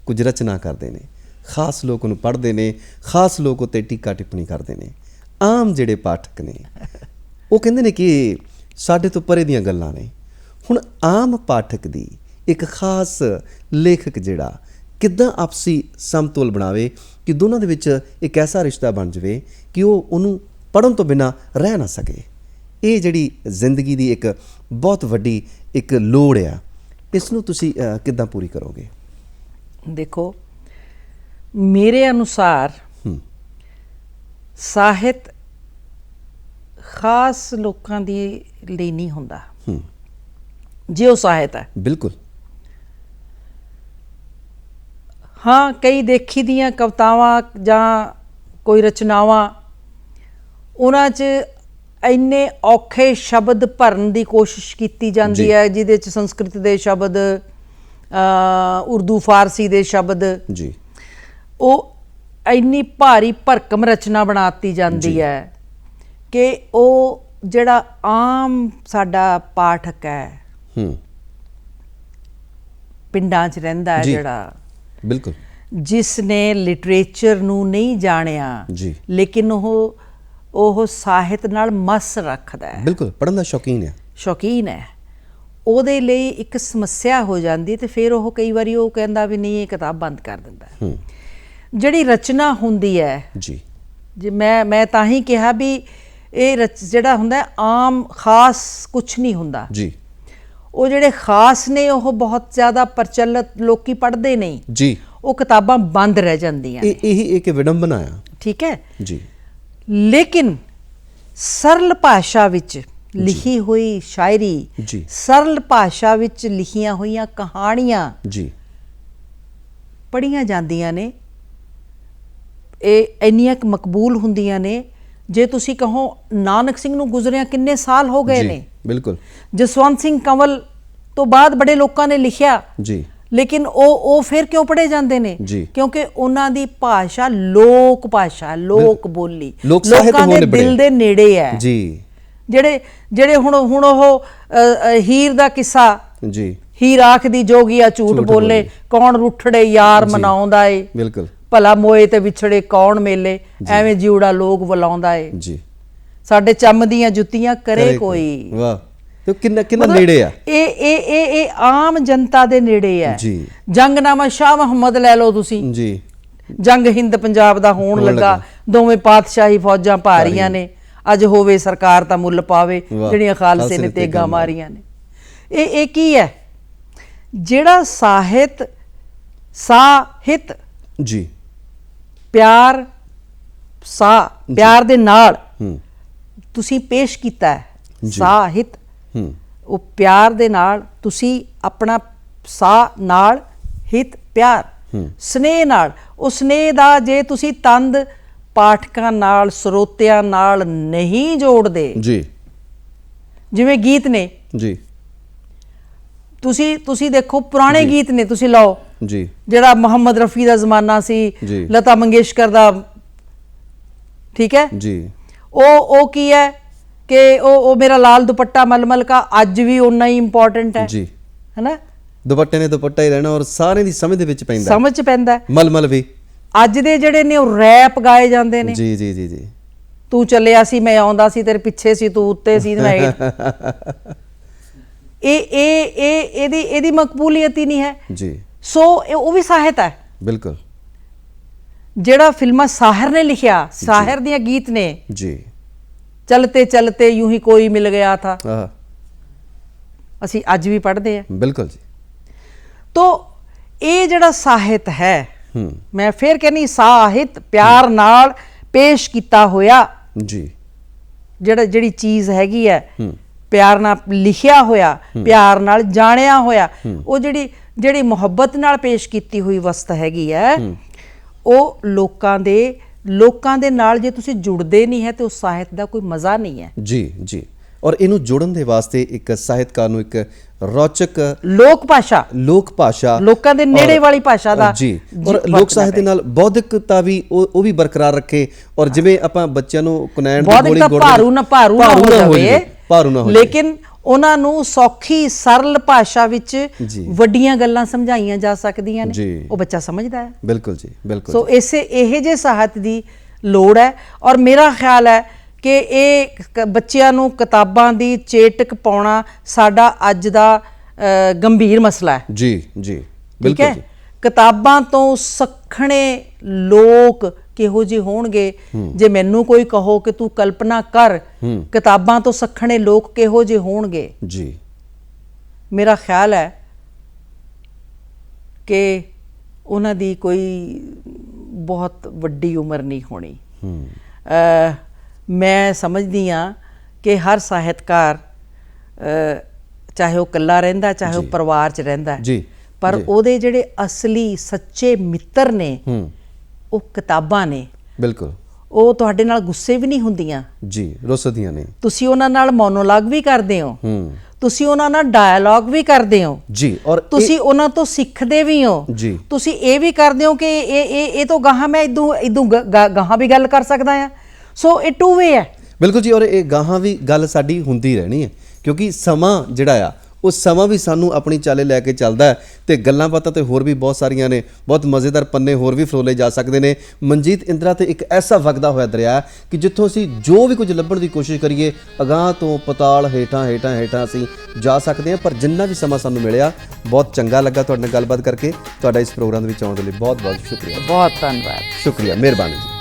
ਕੁਝ ਰਚਨਾ ਕਰਦੇ ਨੇ, ਖਾਸ ਲੋਕ ਉਹਨੂੰ ਪੜ੍ਹਦੇ ਨੇ, ਖਾਸ ਲੋਕ ਉੱਤੇ ਟੀਕਾ ਟਿੱਪਣੀ ਕਰਦੇ ਨੇ। ਆਮ ਜਿਹੜੇ ਪਾਠਕ ਨੇ ਉਹ ਕਹਿੰਦੇ ਨੇ ਕਿ ਸਾਡੇ ਤੋਂ ਪਰੇ ਦੀਆਂ ਗੱਲਾਂ ਨੇ। ਹੁਣ ਆਮ ਪਾਠਕ ਦੀ ਇੱਕ ਖਾਸ ਲੇਖਕ ਜਿਹੜਾ ਕਿੱਦਾਂ ਆਪਸੀ ਸਮਤੋਲ ਬਣਾਵੇ ਕਿ ਦੋਨਾਂ ਦੇ ਵਿੱਚ ਇੱਕ ਐਸਾ ਰਿਸ਼ਤਾ ਬਣ ਜਾਵੇ ਕਿ ਉਹ ਉਹਨੂੰ ਪੜ੍ਹਨ ਤੋਂ ਬਿਨਾਂ ਰਹਿ ਨਾ ਸਕੇ। ਇਹ ਜਿਹੜੀ ਜ਼ਿੰਦਗੀ ਦੀ ਇੱਕ ਬਹੁਤ ਵੱਡੀ ਇੱਕ ਲੋੜ ਆ, ਇਸ ਨੂੰ ਤੁਸੀਂ ਕਿੱਦਾਂ ਪੂਰੀ ਕਰੋਗੇ? ਦੇਖੋ, ਮੇਰੇ ਅਨੁਸਾਰ ਸਾਹਿਤ ਖਾਸ ਲੋਕਾਂ ਦੀ ਲਈ ਨਹੀਂ ਹੁੰਦਾ ਜੇ ਉਹ ਸਾਹਿਤ ਹੈ। ਬਿਲਕੁਲ। ਹਾਂ, ਕਈ ਦੇਖੀ ਦੀਆਂ ਕਵਿਤਾਵਾਂ ਜਾਂ ਕੋਈ ਰਚਨਾਵਾਂ, ਉਹਨਾਂ 'ਚ ਇੰਨੇ ਔਖੇ ਸ਼ਬਦ ਭਰਨ ਦੀ ਕੋਸ਼ਿਸ਼ ਕੀਤੀ ਜਾਂਦੀ ਹੈ ਜਿਹਦੇ 'ਚ ਸੰਸਕ੍ਰਿਤ ਦੇ ਸ਼ਬਦ, ਉਰਦੂ ਫਾਰਸੀ ਦੇ ਸ਼ਬਦ, ਜੀ, ਉਹ ਇੰਨੀ ਭਾਰੀ ਭਰਕਮ ਰਚਨਾ ਬਣਾਤੀ ਜਾਂਦੀ ਹੈ ਕਿ ਉਹ ਜਿਹੜਾ ਆਮ ਸਾਡਾ ਪਾਠਕ ਹੈ, ਪਿੰਡਾਂ 'ਚ ਰਹਿੰਦਾ ਹੈ, ਜਿਹੜਾ ਬਿਲਕੁਲ, ਜਿਸ ਨੇ ਲਿਟਰੇਚਰ ਨੂੰ ਨਹੀਂ ਜਾਣਿਆ ਜੀ, ਲੇਕਿਨ ਉਹ ਸਾਹਿਤ ਨਾਲ ਮਸ ਰੱਖਦਾ ਹੈ, ਬਿਲਕੁਲ, ਪੜ੍ਹਨ ਦਾ ਸ਼ੌਕੀਨ ਹੈ, ਉਹਦੇ ਲਈ ਇੱਕ ਸਮੱਸਿਆ ਹੋ ਜਾਂਦੀ ਤੇ ਫਿਰ ਉਹ ਕਈ ਵਾਰੀ ਉਹ ਕਹਿੰਦਾ ਵੀ ਨਹੀਂ, ਇਹ ਕਿਤਾਬ ਬੰਦ ਕਰ ਦਿੰਦਾ। ਜਿਹੜੀ ਰਚਨਾ ਹੁੰਦੀ ਹੈ ਜੀ, ਜੇ ਮੈਂ ਤਾਂ ਹੀ ਕਿਹਾ ਵੀ ਇਹ ਜਿਹੜਾ ਹੁੰਦਾ ਆਮ ਖਾਸ ਕੁਛ ਨਹੀਂ ਹੁੰਦਾ ਜੀ, ਉਹ ਜਿਹੜੇ ਖਾਸ ਨੇ ਉਹ ਬਹੁਤ ਜ਼ਿਆਦਾ ਪ੍ਰਚਲਿਤ ਲੋਕੀ ਪੜ੍ਹਦੇ ਨਹੀਂ ਜੀ, ਉਹ ਕਿਤਾਬਾਂ ਬੰਦ ਰਹਿ ਜਾਂਦੀਆਂ। ਇਹੀ ਇੱਕ ਵਿਡੰਬਨਾ ਆ। ਠੀਕ ਹੈ ਜੀ, ਲੇਕਿਨ ਸਰਲ ਭਾਸ਼ਾ ਵਿੱਚ ਲਿਖੀ ਹੋਈ ਸ਼ਾਇਰੀ, ਜੀ, ਸਰਲ ਭਾਸ਼ਾ ਵਿੱਚ ਲਿਖੀਆਂ ਹੋਈਆਂ ਕਹਾਣੀਆਂ ਜੀ, ਪੜ੍ਹੀਆਂ ਜਾਂਦੀਆਂ ਨੇ, ਇਹ ਇੰਨੀਆਂ ਕੁ ਮਕਬੂਲ ਹੁੰਦੀਆਂ ਨੇ। ਜੇ ਤੁਸੀਂ ਕਹੋ ਨਾਨਕ ਸਿੰਘ ਨੂੰ ਗੁਜ਼ਰਿਆਂ ਕਿੰਨੇ ਸਾਲ ਹੋ ਗਏ ਨੇ, ਬਿਲਕੁਲ, ਜਸਵੰਤ ਸਿੰਘ ਕੰਵਲ ਤੋਂ ਬਾਅਦ ਬੜੇ ਲੋਕਾਂ ਨੇ ਲਿਖਿਆ, ਜੀ, ਲੇਕਿਨ ਉਹ ਫਿਰ ਕਿਉਂ ਪੜ੍ਹੇ ਜਾਂਦੇ ਨੇ? ਜੀ, ਕਿਉਂਕਿ ਉਹਨਾਂ ਦੀ ਭਾਸ਼ਾ ਲੋਕ ਭਾਸ਼ਾ, ਲੋਕ ਬੋਲੀ, ਸਾਹਿਤ ਲੋਕਾਂ ਦੇ ਦਿਲ ਦੇ ਨੇੜੇ ਹੈ। ਜੀ, ਜਿਹੜੇ ਹੁਣ ਉਹ ਹੀਰ ਦਾ ਕਿੱਸਾ, ਜੀ, ਹੀਰ ਆਖਦੀ ਜੋਗੀਆ ਝੂਠ ਬੋਲੇ, ਕੌਣ ਰੁੱਠੜੇ ਯਾਰ ਮਨਾਉਂਦਾ ਏ, ਬਿਲਕੁਲ, ਭਲਾ ਮੋਏ ਤੇ ਵਿਛੜੇ ਕੌਣ ਮੇਲੇ, ਐਵੇਂ ਜਿਉੜਾ ਲੋਕ ਬੁਲਾਉਂਦਾ ਏ, ਜੀ, ਸਾਡੇ ਚੰਮ ਦੀਆਂ ਜੁੱਤੀਆਂ ਕਰੇ ਕੋਈ। ਵਾਹ, ਤੇ ਕਿੰਨਾ ਨੇੜੇ ਆ ਇਹ ਆਮ ਜਨਤਾ ਦੇ ਨੇੜੇ ਹੈ। ਜੀ, ਜੰਗਨਾਮਾ ਸ਼ਾਹ ਮੁਹੰਮਦ ਲੈ ਲਓ ਤੁਸੀਂ, ਜੀ, ਜੰਗ ਹਿੰਦ ਪੰਜਾਬ ਦਾ ਹੋਣ ਲੱਗਾ, ਦੋਵੇਂ ਪਾਤਸ਼ਾਹੀ ਫੌਜਾਂ ਭਾਰੀਆਂ ਨੇ, ਅੱਜ ਹੋਵੇ ਸਰਕਾਰ ਤਾਂ ਮੁੱਲ ਪਾਵੇ, ਜਿਹੜੀਆਂ ਖਾਲਸੇ ਨੇ ਤੇਗਾ ਮਾਰੀਆਂ ਨੇ। ਇਹ ਕੀ ਹੈ? ਜਿਹੜਾ ਸਾਹਿਤ ਜੀ, ਪਿਆਰ ਦੇ ਨਾਲ ਤੁਸੀਂ ਪੇਸ਼ ਕੀਤਾ ਹੈ, ਸਾਹਿਤ ਉਹ ਪਿਆਰ ਦੇ ਨਾਲ ਤੁਸੀਂ ਆਪਣਾ ਨਾਲ ਹਿੱਤ ਪਿਆਰ ਸਨੇਹ ਨਾਲ, ਉਹ ਸਨੇਹ ਦਾ ਜੇ ਤੁਸੀਂ ਤੰਦ ਪਾਠਕਾਂ ਨਾਲ, ਸਰੋਤਿਆਂ ਨਾਲ ਨਹੀਂ ਜੋੜਦੇ, ਜੀ, ਜਿਵੇਂ ਗੀਤ ਨੇ, ਜੀ, ਤੁਸੀਂ ਦੇਖੋ ਪੁਰਾਣੇ ਗੀਤ ਨੇ, ਤੁਸੀਂ ਲਓ ਜੀ, ਜਿਹੜਾ ਮੁਹੰਮਦ ਰਫੀ ਦਾ ਜ਼ਮਾਨਾ ਸੀ, ਲਤਾ ਮੰਗੇਸ਼ਕਰ ਦਾ, ਠੀਕ ਹੈ ਜੀ, ਉਹ ਕੀ ਹੈ ਕਿ ਉਹ ਮੇਰਾ ਲਾਲ ਦੁਪੱਟਾ ਮਲਮਲ ਕਾ ਅੱਜ ਵੀ ਉਨਾ ਹੀ ਇੰਪੋਰਟੈਂਟ ਹੈ, ਜੀ, ਹੈਨਾ? ਦੁਪੱਟੇ ਨੇ ਦੁਪੱਟਾ ਹੀ ਰਹਿਣਾ, ਔਰ ਸਾਰੇ ਦੀ ਸਮਝ ਦੇ ਵਿੱਚ ਪੈਂਦਾ, ਸਮਝ ਪੈਂਦਾ। ਮਲਮਲ ਵੀ ਅੱਜ ਦੇ ਜਿਹੜੇ ਨੇ ਉਹ ਰੈਪ ਗਾਏ ਜਾਂਦੇ ਨੇ, ਜੀ, ਜੀ, ਜੀ, ਜੀ, ਤੂੰ ਚੱਲਿਆ ਸੀ ਮੈਂ ਆਉਂਦਾ ਸੀ, ਤੇਰੇ ਪਿੱਛੇ ਸੀ ਤੂੰ ਉੱਤੇ ਸੀ ਮੈਂ ਇਹਦੀ ਮਕਬੂਲੀਅਤ ਹੀ ਨਹੀਂ ਹੈ। ਜੀ, ਸੋ ਉਹ ਵੀ ਸਾਹਿਤ ਹੈ। ਬਿਲਕੁਲ, ਜਿਹੜਾ ਫਿਲਮਾਂ ਸਾਹਰ ਨੇ ਲਿਖਿਆ, ਸਾਹਰ ਦੀਆਂ ਗੀਤ ਨੇ, ਜੀ, ਚਲਤੇ ਚਲਤੇ यूं ही कोई मिल गया था, ਅਸੀਂ ਅੱਜ ਵੀ ਪੜ੍ਹਦੇ ਆ। ਬਿਲਕੁਲ ਜੀ। ਤੋ ਇਹ ਜਿਹੜਾ ਸਾਹਿਤ ਹੈ, ਮੈਂ ਫਿਰ ਕਹਿੰਨੀ ਸਾਹਿਤ ਪਿਆਰ ਨਾਲ ਪੇਸ਼ ਕੀਤਾ ਹੋਇਆ, ਜੀ, ਜਿਹੜੀ ਚੀਜ਼ ਹੈਗੀ ਹੈ ਪਿਆਰ ਨਾਲ ਲਿਖਿਆ ਹੋਇਆ, ਪਿਆਰ ਨਾਲ ਜਾਣਿਆ ਹੋਇਆ, ਉਹ ਜਿਹੜੀ ਮੁਹੱਬਤ ਨਾਲ ਪੇਸ਼ ਕੀਤੀ ਹੋਈ ਵਸਤ ਹੈਗੀ ਹੈ, ਉਹ ਲੋਕਾਂ ਦੇ ਨਾਲ ਜੇ ਤੁਸੀਂ ਜੁੜਦੇ ਨਹੀਂ ਹੈ ਤੇ ਉਸ ਸਾਹਿਤ ਦਾ ਕੋਈ ਮਜ਼ਾ ਨਹੀਂ ਹੈ। ਜੀ, ਜੀ, ਔਰ ਇਹਨੂੰ ਜੋੜਨ ਦੇ ਵਾਸਤੇ ਇੱਕ ਸਾਹਿਤਕਾਰ ਨੂੰ ਇੱਕ ਰੌਚਕ ਲੋਕ ਭਾਸ਼ਾ ਲੋਕਾਂ ਦੇ ਨੇੜੇ ਵਾਲੀ ਭਾਸ਼ਾ ਦਾ, ਜੀ, ਔਰ ਲੋਕ ਸਾਹਿਤ ਦੇ ਨਾਲ ਬੌਧਿਕਤਾ ਵੀ ਉਹ ਵੀ ਬਰਕਰਾਰ ਰੱਖੇ, ਔਰ ਜਿਵੇਂ ਆਪਾਂ ਬੱਚਿਆਂ ਨੂੰ ਕੁਨੈਣ ਦੀ ਗੋਲੀ ਗੋੜ ਭਾਰੂ ਨਾ ਹੋ ਜਾਵੇ, ਲੇਕਿਨ ਉਹਨਾਂ ਨੂੰ ਸੌਖੀ ਸਰਲ ਭਾਸ਼ਾ ਵਿੱਚ ਵੱਡੀਆਂ ਗੱਲਾਂ ਸਮਝਾਈਆਂ ਜਾ ਸਕਦੀਆਂ ਨੇ, ਉਹ ਬੱਚਾ ਸਮਝਦਾ ਹੈ। ਬਿਲਕੁਲ ਜੀ, ਬਿਲਕੁਲ। ਸੋ ਇਹੋ ਜਿਹੇ ਸਾਹਿਤ ਦੀ ਲੋੜ ਹੈ, ਔਰ ਮੇਰਾ ਖਿਆਲ ਹੈ ਕਿ ਇਹ ਬੱਚਿਆਂ ਨੂੰ ਕਿਤਾਬਾਂ ਦੀ ਚੇਟਕ ਪਾਉਣਾ ਸਾਡਾ ਅੱਜ ਦਾ ਗੰਭੀਰ ਮਸਲਾ ਹੈ। ਜੀ, ਜੀ, ਬਿਲਕੁਲ ਜੀ। ਕਿਤਾਬਾਂ ਤੋਂ ਸੱਖਣੇ ਲੋਕ ਕਿਹੋ ਜਿਹੇ ਹੋਣਗੇ, ਜੇ ਮੈਨੂੰ ਕੋਈ ਕਹੋ ਕਿ ਤੂੰ ਕਲਪਨਾ ਕਰ ਕਿਤਾਬਾਂ ਤੋਂ ਸੱਖਣੇ ਲੋਕ ਕਿਹੋ ਜਿਹੇ ਹੋਣਗੇ, ਜੀ, ਮੇਰਾ ਖਿਆਲ ਹੈ ਕਿ ਉਹਨਾਂ ਦੀ ਕੋਈ ਬਹੁਤ ਵੱਡੀ ਉਮਰ ਨਹੀਂ ਹੋਣੀ। ਮੈਂ ਸਮਝਦੀ ਹਾਂ ਕਿ ਹਰ ਸਾਹਿਤਕਾਰ ਚਾਹੇ ਉਹ ਇਕੱਲਾ ਰਹਿੰਦਾ, ਚਾਹੇ ਉਹ ਪਰਿਵਾਰ 'ਚ ਰਹਿੰਦਾ, ਪਰ ਉਹਦੇ ਜਿਹੜੇ ਅਸਲੀ ਸੱਚੇ ਮਿੱਤਰ ਨੇ ਉਹ ਕਿਤਾਬਾਂ ਨੇ। ਬਿਲਕੁਲ, ਉਹ ਤੁਹਾਡੇ ਨਾਲ ਗੁੱਸੇ ਵੀ ਨਹੀਂ ਹੁੰਦੀਆਂ ਜੀ, ਰੁੱਸਦੀਆਂ ਨੇ। ਤੁਸੀਂ ਉਹਨਾਂ ਨਾਲ ਮੋਨੋਲੌਗ ਵੀ ਕਰਦੇ ਹੋ, ਤੁਸੀਂ ਉਹਨਾਂ ਨਾਲ ਡਾਇਲੌਗ ਵੀ ਕਰਦੇ ਹੋ ਜੀ, ਔਰ ਤੁਸੀਂ ਉਹਨਾਂ ਤੋਂ ਸਿੱਖਦੇ ਵੀ ਹੋ ਜੀ। ਤੁਸੀਂ ਇਹ ਵੀ ਕਰਦੇ ਹੋ ਕਿ ਇਹ ਤੋਂ ਗਾਹਾਂ ਮੈਂ ਇਦੋਂ ਗਾਹਾਂ ਵੀ ਗੱਲ ਕਰ ਸਕਦਾ ਆ। ਸੋ ਇਹ ਟੂ ਵੇ ਹੈ। ਬਿਲਕੁਲ ਜੀ, ਔਰ ਇਹ ਗਾਹਾਂ ਵੀ ਗੱਲ ਸਾਡੀ ਹੁੰਦੀ ਰਹਿਣੀ ਹੈ, ਕਿਉਂਕਿ ਸਮਾਂ ਜਿਹੜਾ ਆ ਉਹ ਸਮਾਂ ਵੀ ਸਾਨੂੰ ਆਪਣੀ ਚਾਲੇ ਲੈ ਕੇ ਚੱਲਦਾ ਹੈ ਤੇ ਗੱਲਾਂ ਬਾਤਾਂ ਤੇ ਹੋਰ ਵੀ ਬਹੁਤ ਸਾਰੀਆਂ ਨੇ, ਬਹੁਤ ਮਜ਼ੇਦਾਰ ਪੰਨੇ ਹੋਰ ਵੀ ਫਰੋਲੇ ਜਾ ਸਕਦੇ ਨੇ। ਮਨਜੀਤ ਇੰਦਰਾ ਤੇ ਇੱਕ ਐਸਾ ਵਗਦਾ ਹੋਇਆ ਦਰਿਆ ਕਿ ਜਿੱਥੋਂ ਅਸੀਂ ਜੋ ਵੀ ਕੁਝ ਲੱਭਣ ਦੀ ਕੋਸ਼ਿਸ਼ ਕਰੀਏ ਅਗਾਂਹ ਤੋਂ ਪਤਾਲ ਹੇਠਾਂ ਅਸੀਂ ਜਾ ਸਕਦੇ ਹਾਂ। ਪਰ ਜਿੰਨਾ ਵੀ ਸਮਾਂ ਸਾਨੂੰ ਮਿਲਿਆ ਬਹੁਤ ਚੰਗਾ ਲੱਗਾ ਤੁਹਾਡੇ ਨਾਲ ਗੱਲਬਾਤ ਕਰਕੇ। ਤੁਹਾਡਾ ਇਸ ਪ੍ਰੋਗਰਾਮ ਦੇ ਵਿੱਚ ਆਉਣ ਦੇ ਲਈ ਬਹੁਤ ਬਹੁਤ ਸ਼ੁਕਰੀਆ। ਬਹੁਤ ਧੰਨਵਾਦ। ਸ਼ੁਕਰੀਆ, ਮਿਹਰਬਾਨੀ ਜੀ।